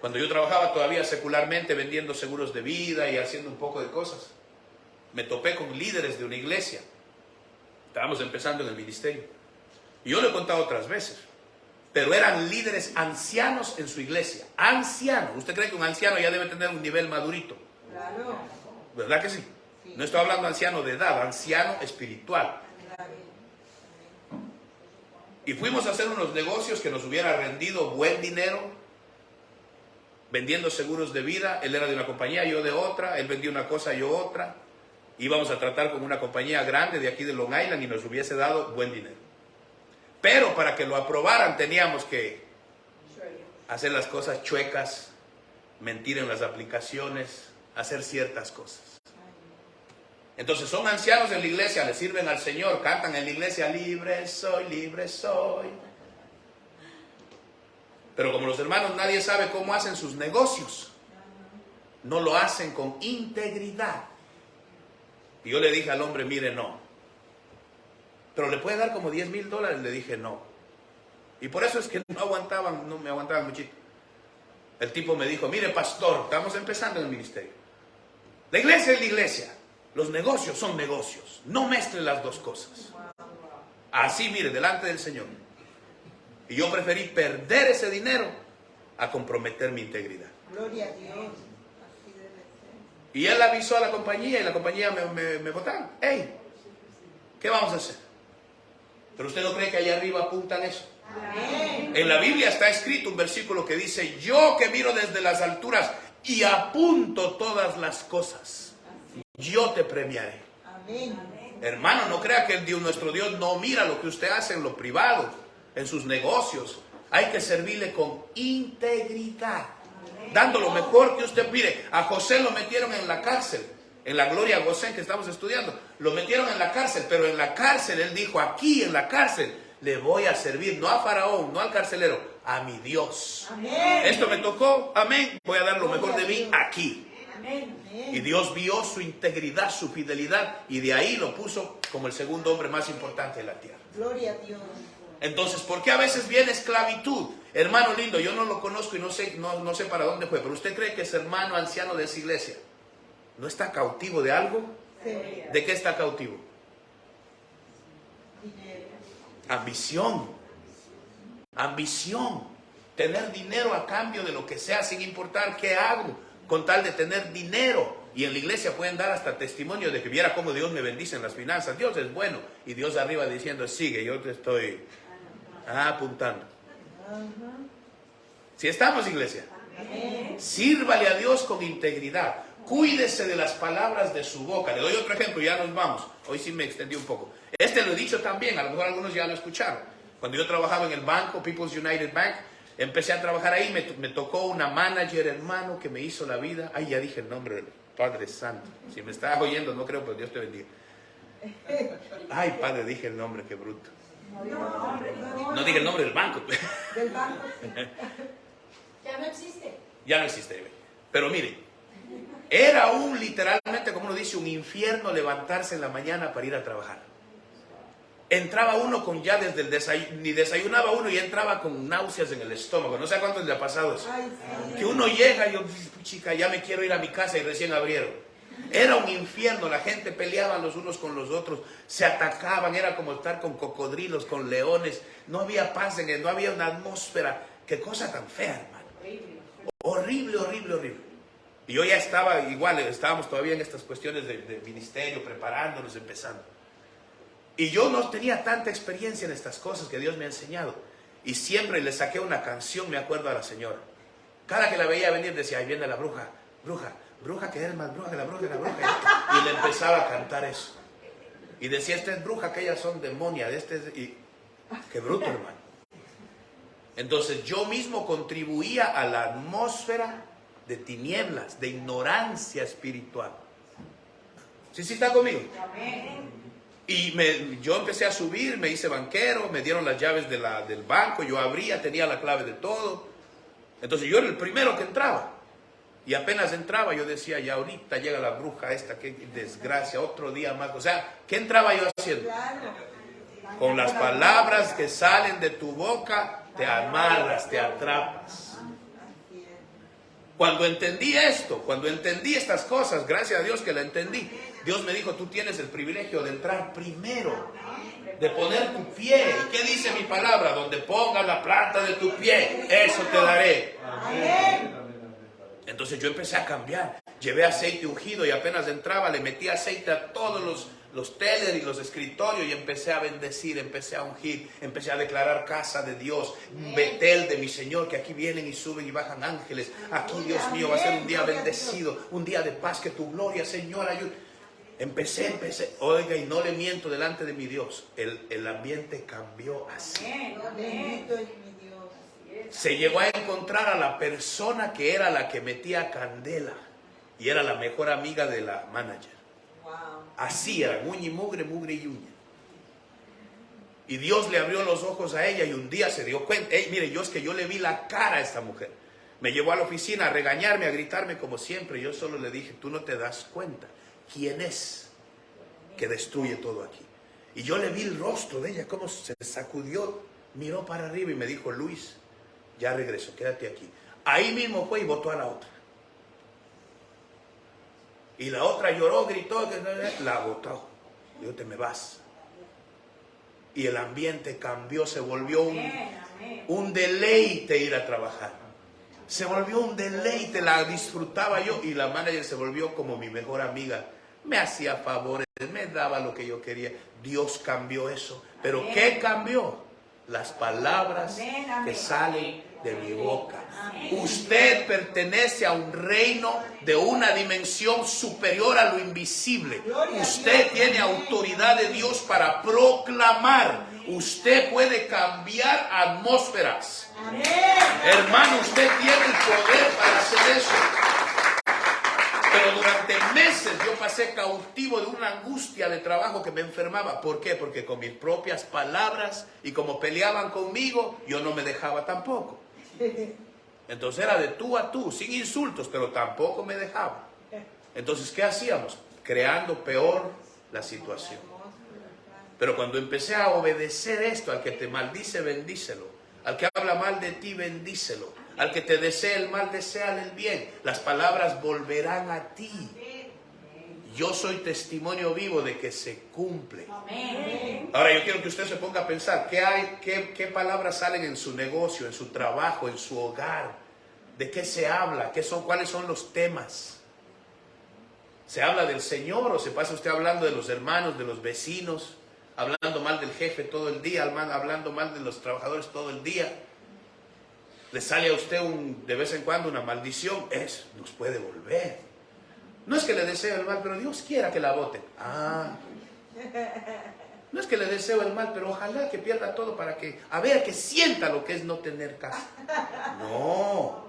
Cuando yo trabajaba todavía secularmente vendiendo seguros de vida y haciendo un poco de cosas, me topé con líderes de una iglesia. Estábamos empezando en el ministerio. Y yo lo he contado otras veces. Pero eran líderes ancianos en su iglesia. Ancianos. ¿Usted cree que un anciano ya debe tener un nivel madurito? Claro. ¿Verdad que sí? No estoy hablando de anciano de edad, anciano espiritual. Y fuimos a hacer unos negocios que nos hubiera rendido buen dinero, vendiendo seguros de vida. Él era de una compañía, yo de otra. Él vendía una cosa, yo otra. Íbamos a tratar con una compañía grande de aquí de Long Island y nos hubiese dado buen dinero. Pero para que lo aprobaran teníamos que hacer las cosas chuecas, mentir en las aplicaciones, hacer ciertas cosas. Entonces son ancianos en la iglesia, le sirven al Señor, cantan en la iglesia, libre soy, libre soy. Pero como los hermanos nadie sabe cómo hacen sus negocios, no lo hacen con integridad. Y yo le dije al hombre, mire, no. Pero le puede dar como $10,000, le dije no. Y por eso es que no me aguantaban muchito. El tipo me dijo, mire pastor, estamos empezando en el ministerio. La iglesia es la iglesia. Los negocios son negocios. No mezcle las dos cosas. Así, mire, delante del Señor. Y yo preferí perder ese dinero a comprometer mi integridad. Gloria a Dios. Así debe ser. Y él avisó a la compañía y la compañía me votaron. Hey, ¿qué vamos a hacer? Pero usted no cree que allá arriba apuntan eso. Amén. En la Biblia está escrito un versículo que dice, yo que miro desde las alturas y apunto todas las cosas, yo te premiaré. Amén. Hermano, no crea que el Dios, nuestro Dios no mira lo que usted hace en lo privado, en sus negocios. Hay que servirle con integridad, dando lo mejor que usted. Mire, a José lo metieron en la cárcel, en la Gloria Gosén que estamos estudiando. Lo metieron en la cárcel, pero en la cárcel él dijo, aquí en la cárcel le voy a servir, no a Faraón, no al carcelero, a mi Dios. Amén. Esto me tocó, amén, voy a dar lo mejor de mí aquí. Amén. Y Dios vio su integridad, su fidelidad, y de ahí lo puso como el segundo hombre más importante de la tierra. Gloria a Dios. Entonces, ¿por qué a veces viene esclavitud? Hermano lindo, yo no lo conozco y no sé para dónde fue, pero ¿usted cree que ese hermano anciano de esa iglesia no está cautivo de algo? Sí. ¿De qué está cautivo? Dinero. Ambición. Ambición. Tener dinero a cambio de lo que sea, sin importar qué hago, con tal de tener dinero. Y en la iglesia pueden dar hasta testimonio de que viera cómo Dios me bendice en las finanzas. Dios es bueno. Y Dios arriba diciendo, sigue, yo te estoy apuntando. Si estamos, iglesia, sírvale a Dios con integridad. Cuídese de las palabras de su boca. Le doy otro ejemplo, ya nos vamos. Hoy sí me extendí un poco. Este lo he dicho también, a lo mejor algunos ya lo escucharon. Cuando yo trabajaba en el banco, People's United Bank, empecé a trabajar ahí, me tocó una manager, hermano, que me hizo la vida. Ay, ya dije el nombre del Padre Santo. Si me estás oyendo, no creo, pero Dios te bendiga. Ay, Padre, dije el nombre, qué bruto. No dije el nombre del banco. Del banco. Ya no existe. Ya no existe. Pero mire, era literalmente, como uno dice, un infierno levantarse en la mañana para ir a trabajar. Entraba uno con ya desde el desayuno, ni desayunaba uno y entraba con náuseas en el estómago. No sé a cuántos le ha pasado eso. Ay, sí. Que uno llega y yo, chica, ya me quiero ir a mi casa y recién abrieron. Era un infierno, la gente peleaba los unos con los otros, se atacaban, era como estar con cocodrilos, con leones. No había paz no había una atmósfera. Qué cosa tan fea, hermano. Horrible, horrible, horrible. Y yo ya estaba igual, estábamos todavía en estas cuestiones de ministerio, preparándonos, empezando. Y yo no tenía tanta experiencia en estas cosas que Dios me ha enseñado. Y siempre le saqué una canción, me acuerdo, a la señora. Cada que la veía venir decía, ahí viene la bruja, bruja, bruja que eres más bruja que la bruja, la bruja. Y le empezaba a cantar eso. Y decía, esta es bruja, que ellas son demonias. Qué bruto, hermano. Entonces yo mismo contribuía a la atmósfera de tinieblas, de ignorancia espiritual. ¿Sí está conmigo? Amén. Y yo empecé a subir, me hice banquero, me dieron las llaves del banco, yo abría, tenía la clave de todo. Entonces yo era el primero que entraba. Y apenas entraba yo decía, ya ahorita llega la bruja esta, qué desgracia, otro día más. O sea, ¿qué entraba yo haciendo? Claro. Con las palabras que salen de tu boca, te amarras, te atrapas. Así es. Cuando entendí esto, cuando entendí estas cosas, gracias a Dios que la entendí, Dios me dijo, tú tienes el privilegio de entrar primero, de poner tu pie. ¿Y qué dice mi palabra? Donde pongas la planta de tu pie, eso te daré. Entonces yo empecé a cambiar. Llevé aceite ungido y apenas entraba le metí aceite a todos los teles y los escritorios y empecé a bendecir, empecé a ungir, empecé a declarar casa de Dios, Betel de mi Señor, que aquí vienen y suben y bajan ángeles. Aquí, Dios mío, va a ser un día bendecido, un día de paz, que tu gloria, Señor, ayude. Empecé, oiga, y no le miento delante de mi Dios, el ambiente cambió así. Bendito es mi Dios. Se llegó a encontrar a la persona que era la que metía candela y era la mejor amiga de la manager. Wow. Así era, uña y mugre y uña. Y Dios le abrió los ojos a ella y un día se dio cuenta. Mire, yo le vi la cara a esta mujer. Me llevó a la oficina a regañarme, a gritarme como siempre. Yo solo le dije, tú no te das cuenta quién es que destruye todo aquí. Y yo le vi el rostro de ella, cómo se sacudió, miró para arriba y me dijo, Luis, ya regreso, quédate aquí. Ahí mismo fue y votó a la otra. Y la otra lloró, gritó, la botó. Digo, te me vas. Y el ambiente cambió, se volvió un deleite ir a trabajar. Se volvió un deleite, la disfrutaba yo y la manager se volvió como mi mejor amiga. Me hacía favores, me daba lo que yo quería. Dios cambió eso. ¿Pero qué cambió? Las palabras que salen de mi boca. Usted pertenece a un reino de una dimensión superior a lo invisible. Usted tiene autoridad de Dios para proclamar. Usted puede cambiar atmósferas. Hermano, usted tiene el poder para hacer eso. Pero durante meses yo pasé cautivo de una angustia de trabajo que me enfermaba. ¿Por qué? Porque con mis propias palabras y como peleaban conmigo, yo no me dejaba tampoco. Entonces era de tú a tú, sin insultos, pero tampoco me dejaba. Entonces, ¿qué hacíamos? Creando peor la situación. Pero cuando empecé a obedecer esto, al que te maldice, bendícelo. Al que habla mal de ti, bendícelo. Al que te desea el mal, deséale el bien. Las palabras volverán a ti. Yo soy testimonio vivo de que se cumple. Ahora yo quiero que usted se ponga a pensar, ¿qué palabras salen en su negocio, en su trabajo, en su hogar? ¿De qué se habla? ¿Cuáles son los temas? ¿Se habla del Señor o se pasa usted hablando de los hermanos, de los vecinos? Hablando mal del jefe todo el día, hablando mal de los trabajadores todo el día. Le sale a usted de vez en cuando una maldición, nos puede volver. No es que le deseo el mal, pero Dios quiera que la voten. No es que le deseo el mal, pero ojalá que pierda todo para que, a ver, que sienta lo que es no tener casa. No.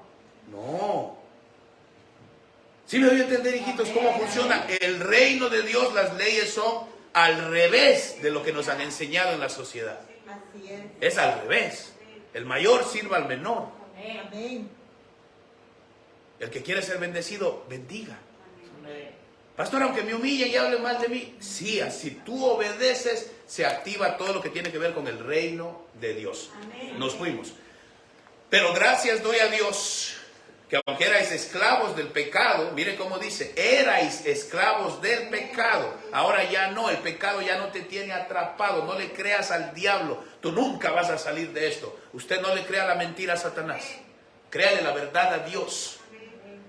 ¿Sí me doy a entender, hijitos, cómo funciona? El reino de Dios, las leyes son al revés de lo que nos han enseñado en la sociedad. Así es. Es al revés. El mayor sirva al menor. Amén. El que quiere ser bendecido, bendiga. Pastor, aunque me humillen y hablen mal de mí, sí, si tú obedeces, se activa todo lo que tiene que ver con el reino de Dios. Nos fuimos. Pero gracias doy a Dios que aunque erais esclavos del pecado, mire cómo dice, erais esclavos del pecado. Ahora ya no, el pecado ya no te tiene atrapado. No le creas al diablo. Tú nunca vas a salir de esto. Usted no le crea la mentira a Satanás. Créale la verdad a Dios.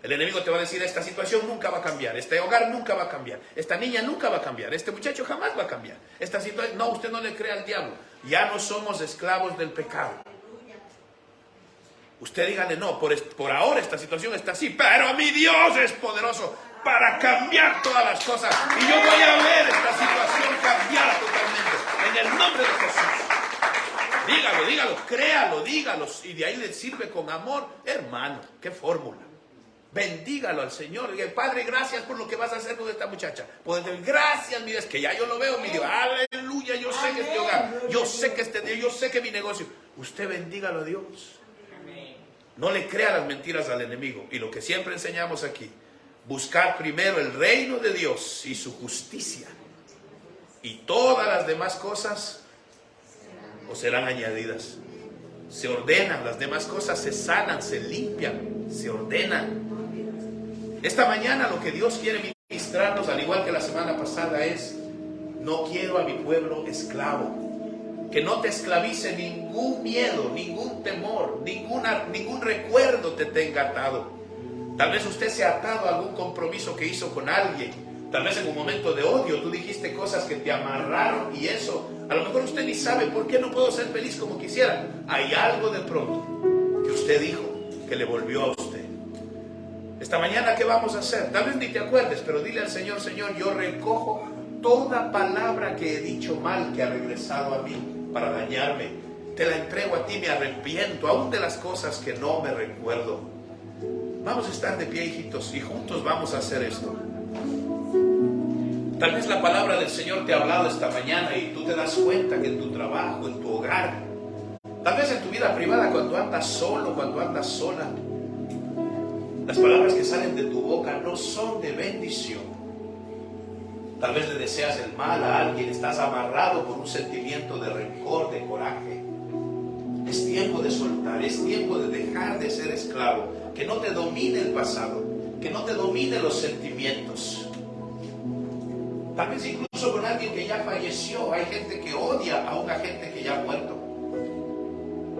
El enemigo te va a decir, esta situación nunca va a cambiar, este hogar nunca va a cambiar, esta niña nunca va a cambiar, este muchacho jamás va a cambiar. Esta situación, no, usted no le crea al diablo. Ya no somos esclavos del pecado. Usted dígale, no, por ahora esta situación está así, pero mi Dios es poderoso para cambiar todas las cosas. Y yo voy a ver esta situación cambiar totalmente, en el nombre de Jesús. Dígalo, créalo, dígalo, y de ahí le sirve con amor. Hermano, qué fórmula. Bendígalo al Señor. Padre, gracias por lo que vas a hacer con esta muchacha. Pues, gracias, mire, es que ya yo lo veo, mi Dios. Aleluya, yo sé que este hogar, yo sé que este día, yo sé que mi negocio. Usted bendígalo a Dios. No le crea las mentiras al enemigo. Y lo que siempre enseñamos aquí, buscar primero el reino de Dios y su justicia. Y todas las demás cosas os serán añadidas. Se ordenan, las demás cosas se sanan, se limpian. se ordena. Esta mañana lo que Dios quiere ministrarnos, al igual que la semana pasada, es: no quiero a mi pueblo esclavo. Que no te esclavice ningún miedo, ningún temor, ningún recuerdo te tenga atado. Tal vez usted se ha atado a algún compromiso que hizo con alguien. Tal vez en un momento de odio tú dijiste cosas que te amarraron, y eso, a lo mejor usted ni sabe por qué no puedo ser feliz como quisiera. Hay algo de pronto que usted dijo que le volvió a usted. Esta mañana, ¿qué vamos a hacer? Tal vez ni te acuerdes, pero dile al Señor: Señor, yo recojo toda palabra que he dicho mal, que ha regresado a mí para dañarme. Te la entrego a ti, me arrepiento aún de las cosas que no me recuerdo. Vamos a estar de pie, hijitos, y juntos vamos a hacer esto. Tal vez la palabra del Señor te ha hablado esta mañana y tú te das cuenta que en tu trabajo, en tu hogar, tal vez en tu vida privada, cuando andas solo, cuando andas sola, las palabras que salen de tu boca no son de bendición. Tal vez le deseas el mal a alguien, estás amarrado por un sentimiento de rencor, de coraje. Es tiempo de soltar, es tiempo de dejar de ser esclavo, que no te domine el pasado, que no te domine los sentimientos. Tal vez incluso con alguien que ya falleció. Hay gente que odia a una gente que ya ha muerto.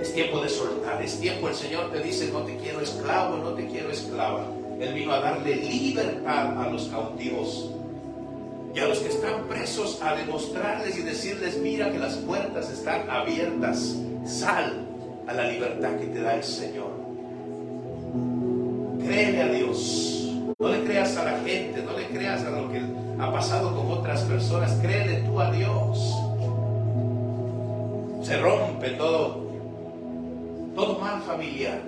Es tiempo de soltar, es tiempo. El Señor te dice: no te quiero esclavo, no te quiero esclava. Él vino a darle libertad a los cautivos y a los que están presos, a demostrarles y decirles: mira que las puertas están abiertas, sal a la libertad que te da el Señor. Créele a Dios, no le creas a la gente, no le creas a lo que ha pasado con otras personas, créele tú a Dios. Se rompe todo mal familiar,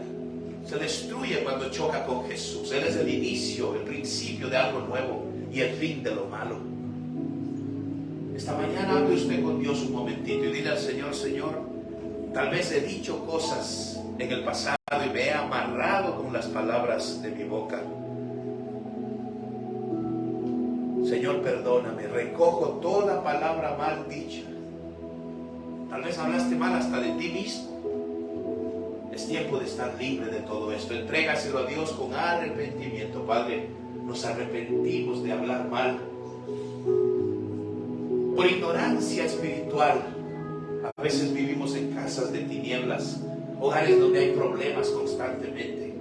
se destruye cuando choca con Jesús. Él es el inicio, el principio de algo nuevo y el fin de lo malo. Esta mañana hable usted con Dios un momentito y dile al Señor: Señor, tal vez he dicho cosas en el pasado y me he amarrado con las palabras de mi boca. Señor, perdóname, recojo toda palabra mal dicha. Tal vez hablaste mal hasta de ti mismo. Es tiempo de estar libre de todo esto. Entrégaselo a Dios con arrepentimiento. Padre, nos arrepentimos de hablar mal por ignorancia espiritual. A veces vivimos en casas de tinieblas, hogares donde hay problemas constantemente.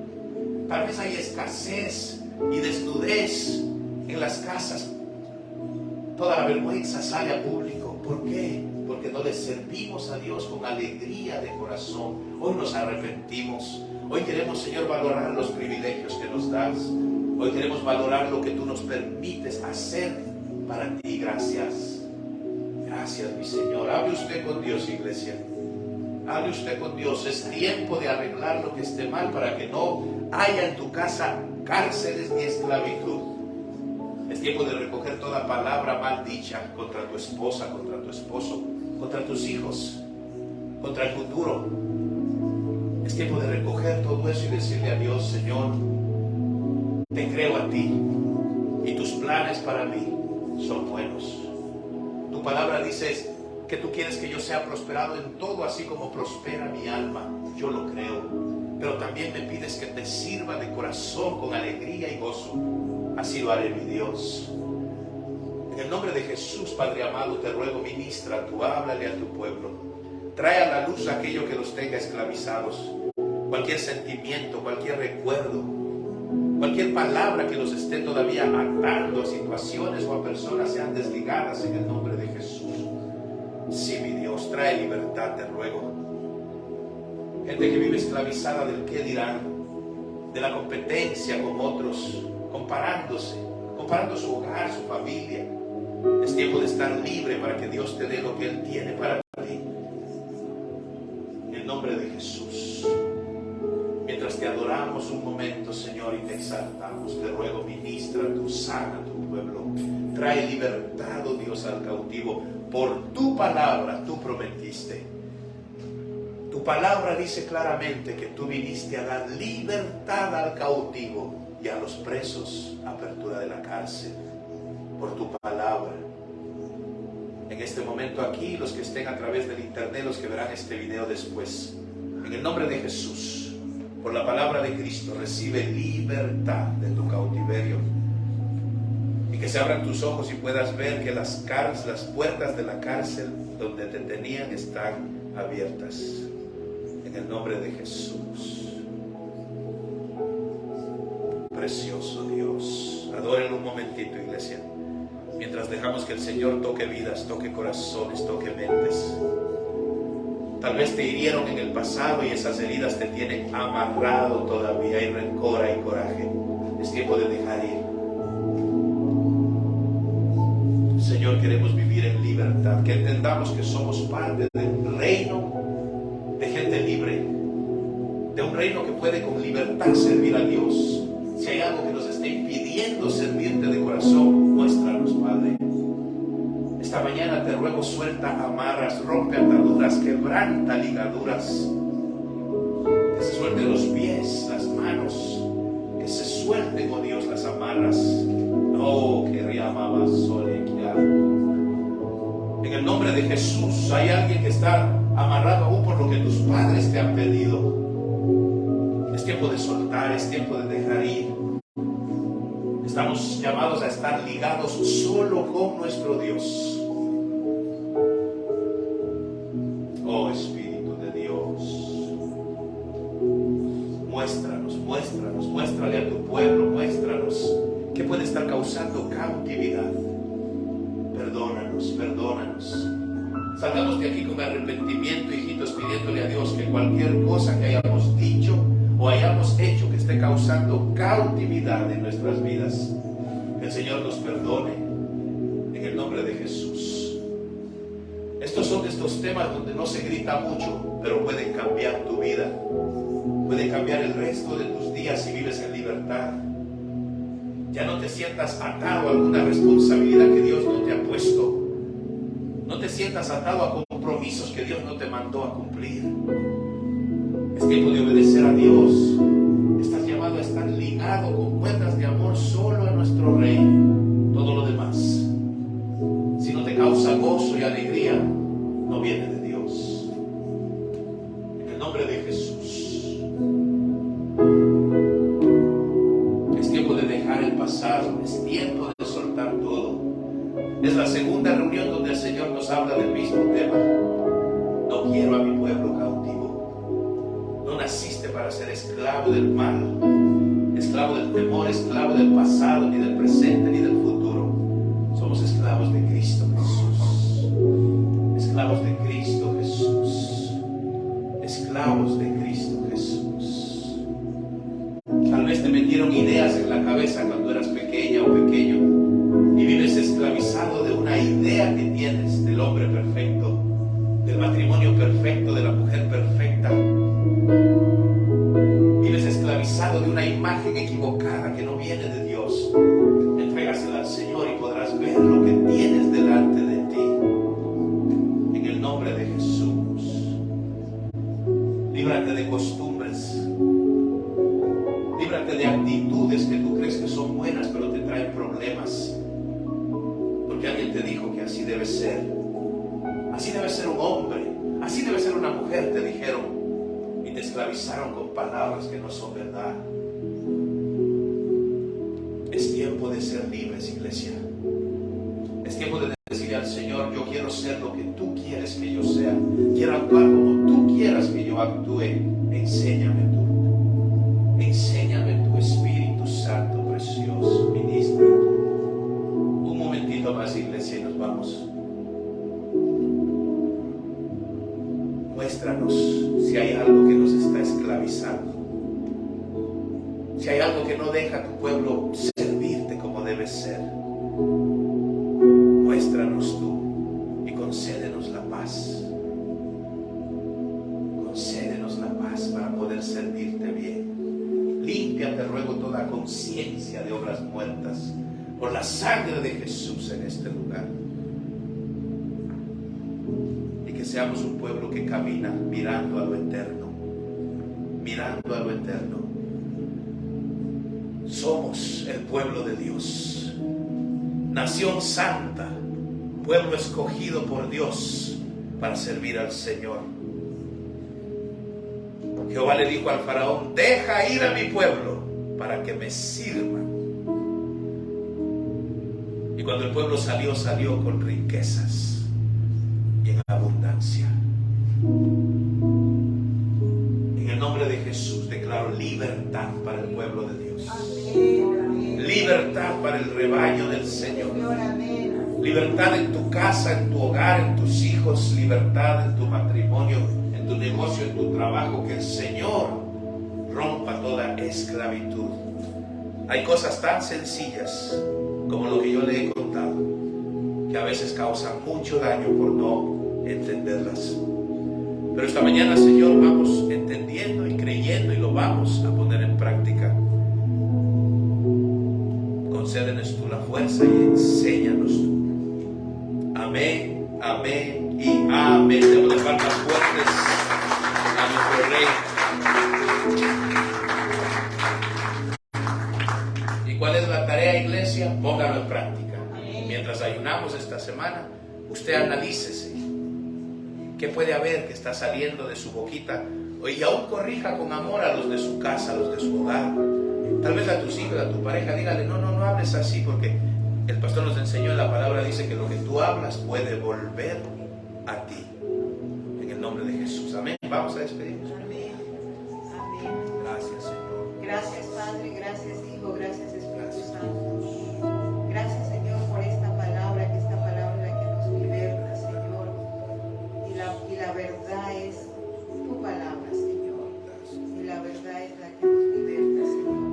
Tal vez hay escasez y desnudez en las casas. Toda la vergüenza sale a público. ¿Por qué? Porque no le servimos a Dios con alegría de corazón. Hoy nos arrepentimos. Hoy queremos, Señor, valorar los privilegios que nos das. Hoy queremos valorar lo que tú nos permites hacer para ti. Gracias. Gracias, mi Señor. Hable usted con Dios, iglesia. Hable usted con Dios. Es tiempo de arreglar lo que esté mal para que no haya en tu casa cárceles ni esclavitud. Es tiempo de recoger toda palabra mal dicha contra tu esposa, contra tu esposo, contra tus hijos, contra el futuro. Es tiempo de recoger todo eso y decirle a Dios: Señor, te creo a ti y tus planes para mí son buenos. Tu palabra dice que tú quieres que yo sea prosperado en todo, así como prospera mi alma. Yo lo creo, pero también me pides que te sirva de corazón con alegría y gozo. Así lo haré, mi Dios. En el nombre de Jesús, Padre amado, te ruego, ministra tú, háblale a tu pueblo. Trae a la luz aquello que los tenga esclavizados. Cualquier sentimiento, cualquier recuerdo, cualquier palabra que los esté todavía atando a situaciones o a personas, sean desligadas en el nombre de Jesús. Sí, mi Dios, trae libertad, te ruego. Gente que vive esclavizada del qué dirán, de la competencia con otros, comparando su hogar, su familia. Es tiempo de estar libre para que Dios te dé lo que Él tiene para ti. En el nombre de Jesús. Mientras te adoramos un momento, Señor, y te exaltamos, te ruego, ministra tú, sana a tu pueblo. Trae libertad, oh Dios, al cautivo. Por tu palabra tú prometiste. Tu palabra dice claramente que tú viniste a dar libertad al cautivo y a los presos, apertura de la cárcel. Por tu palabra. En este momento aquí, los que estén a través del internet, los que verán este video después, en el nombre de Jesús, por la palabra de Cristo, recibe libertad de tu cautiverio. Y que se abran tus ojos y puedas ver que las puertas de la cárcel donde te tenían están abiertas. En el nombre de Jesús. Precioso Dios. Adoren un momentito, iglesia. Mientras dejamos que el Señor toque vidas, toque corazones, toque mentes. Tal vez te hirieron en el pasado y esas heridas te tienen amarrado todavía. Hay rencor, hay coraje. Es tiempo de dejar ir. Señor, queremos vivir en libertad. Que entendamos que somos parte del reino de gente libre. De un reino que puede con libertad servir a Dios. Si hay algo que nos esté impidiendo servirte de corazón, muéstranos, Padre. Esta mañana te ruego, suelta amarras, rompe ataduras, quebranta ligaduras. Que se suelten los pies, las manos. Que se suelten, oh Dios, las amarras. Oh, que riamaba solequia. En el nombre de Jesús, hay alguien que está amarrado aún por lo que tus padres te han pedido. Es tiempo de soltar, es tiempo de dejar ir. Estamos llamados a estar ligados solo con nuestro Dios. Oh Espíritu de Dios, muéstranos, muéstranos, muéstrale a tu pueblo, muéstranos qué puede estar causando cautividad. Perdónanos, perdónanos. Salgamos de aquí con arrepentimiento, hijitos, pidiéndole a Dios que cualquier cosa que hayamos dicho o hayamos hecho que esté causando cautividad en nuestras vidas, que el Señor nos perdone en el nombre de Jesús. Estos son de estos temas donde no se grita mucho, pero pueden cambiar tu vida, pueden cambiar el resto de tus días si vives en libertad. Ya no te sientas atado a alguna responsabilidad que Dios no te ha puesto. No te sientas atado a compromisos que Dios no te mandó a cumplir. Es tiempo de obedecer a Dios. Estás llamado a estar ligado con cuerdas de amor solo a nuestro Rey. Todo lo demás, si no te causa gozo y alegría, no viene de Dios. En el nombre de Jesús. Es tiempo de dejar el pasado. Es tiempo de soltar todo. Es la segunda reunión donde el Señor nos habla del mismo tema. No quiero a mi pueblo cautivo. No naciste para ser esclavo del mal, esclavo del temor, esclavo del pasado, ni del presente, ni del futuro. Somos esclavos de Cristo Jesús. Esclavos de Cristo Jesús. Esclavos de Cristo Jesús. Tal vez te metieron ideas en la cabeza cuando eras pequeña o pequeño y vives esclavizado de una idea que tienes del hombre perfecto, del matrimonio perfecto, de la mujer perfecta. Vives esclavizado de una imagen equivocada que no viene de Dios. Entrégasela al Señor y podrás ver lo que tienes delante de ti. En el nombre de Jesús. Líbrate de costumbres. Líbrate de actitudes que tú crees que son buenas pero te traen problemas. Porque alguien te dijo que así debe ser. Así debe ser un hombre. Así debe ser una mujer, te dijeron. Y te esclavizaron con palabras que no son verdad. Es tiempo de ser libres, iglesia. Es tiempo de decirle al Señor: yo quiero ser lo que tú quieres que yo sea. Quiero actuar como tú quieras que yo actúe. Enséñame tú. Enséñame tu Espíritu Santo precioso. Ministra. Un momentito más, iglesia, y nos vamos. Muéstranos si hay algo que nos está esclavizando. Si hay algo que no deja a tu pueblo servirte como debe ser. Muéstranos tú y concédenos la paz. Concédenos la paz para poder servirte bien. Limpia, te ruego, toda conciencia de obras muertas por la sangre de Jesús en este lugar. Y que seamos un pueblo que camina mirando a lo eterno. Mirando a lo eterno. Somos el pueblo de Dios, nación santa, pueblo escogido por Dios para servir al Señor. Jehová le dijo al faraón: deja ir a mi pueblo para que me sirvan. Y cuando el pueblo salió, salió con riquezas y en abundancia. En el nombre de Jesús declaro libertad para el pueblo de Dios. Libertad para el rebaño del Señor. Libertad en tu casa, en tu hogar, en tus hijos. Libertad en tu matrimonio, en tu negocio, en tu trabajo. Que el Señor rompa toda esclavitud. Hay cosas tan sencillas como lo que yo le he contado, que a veces causan mucho daño por no entenderlas. Pero esta mañana, Señor, vamos entendiendo y creyendo y lo vamos a poner en práctica. Concédenos tú la fuerza y enséñanos tú. Amén, amén y amén. Demos de palmas fuertes a nuestro Rey. ¿Y cuál es la tarea, iglesia? Póngalo en práctica. Mientras ayunamos esta semana, usted analícese. ¿Qué puede haber que está saliendo de su boquita? Y aún corrija con amor a los de su casa, a los de su hogar. Tal vez a tus hijos, a tu pareja, dígale: no hables así, porque el pastor nos enseñó, en la palabra dice que lo que tú hablas puede volver a ti. En el nombre de Jesús. Amén. Vamos a despedirnos. Amén. Amén. Gracias, Señor. Gracias, Padre. Gracias, Hijo. Gracias, Espíritu Santo. Gracias, Señor, por esta palabra, que esta palabra es la que nos liberta, Señor. Y la verdad es tu palabra, Señor. Y la verdad es la que nos liberta, Señor.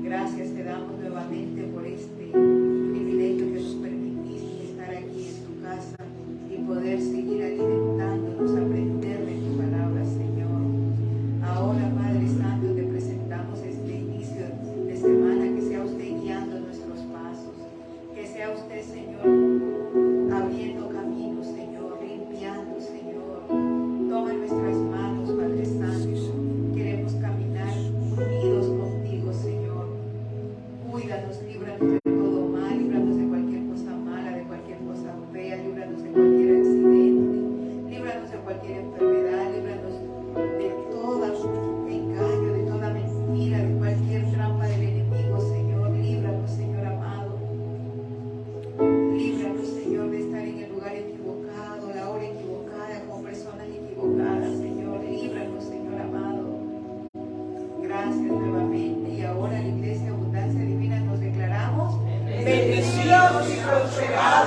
Gracias te damos nuevamente por este privilegio que nos permitiste estar aquí en tu casa y poder seguir alimentándonos, aprender de tu palabra, Señor. Ahora, Padre Santo, te presentamos este inicio de semana, que sea usted guiando nuestros pasos, que sea usted, Señor, abriendo caminos, Señor, limpiando, Señor. Toma nuestras manos, Padre Santo. Queremos caminar unidos contigo, Señor. Cuídanos, líbranos de todo mal, líbranos de cualquier cosa mala, de cualquier cosa fea, líbranos de cualquier accidente, líbranos de cualquier enfermedad, líbranos de todo engaño, de toda mentira, de cualquier trampa del enemigo, Señor. Líbranos, Señor amado. Líbranos, Señor, de estar en el lugar equivocado, la hora equivocada, con personas equivocadas, Señor. Líbranos, Señor amado. Gracias nuevamente. Y ahora, la Iglesia Abundancia Divina, nos declaramos bendecidos y prosperados.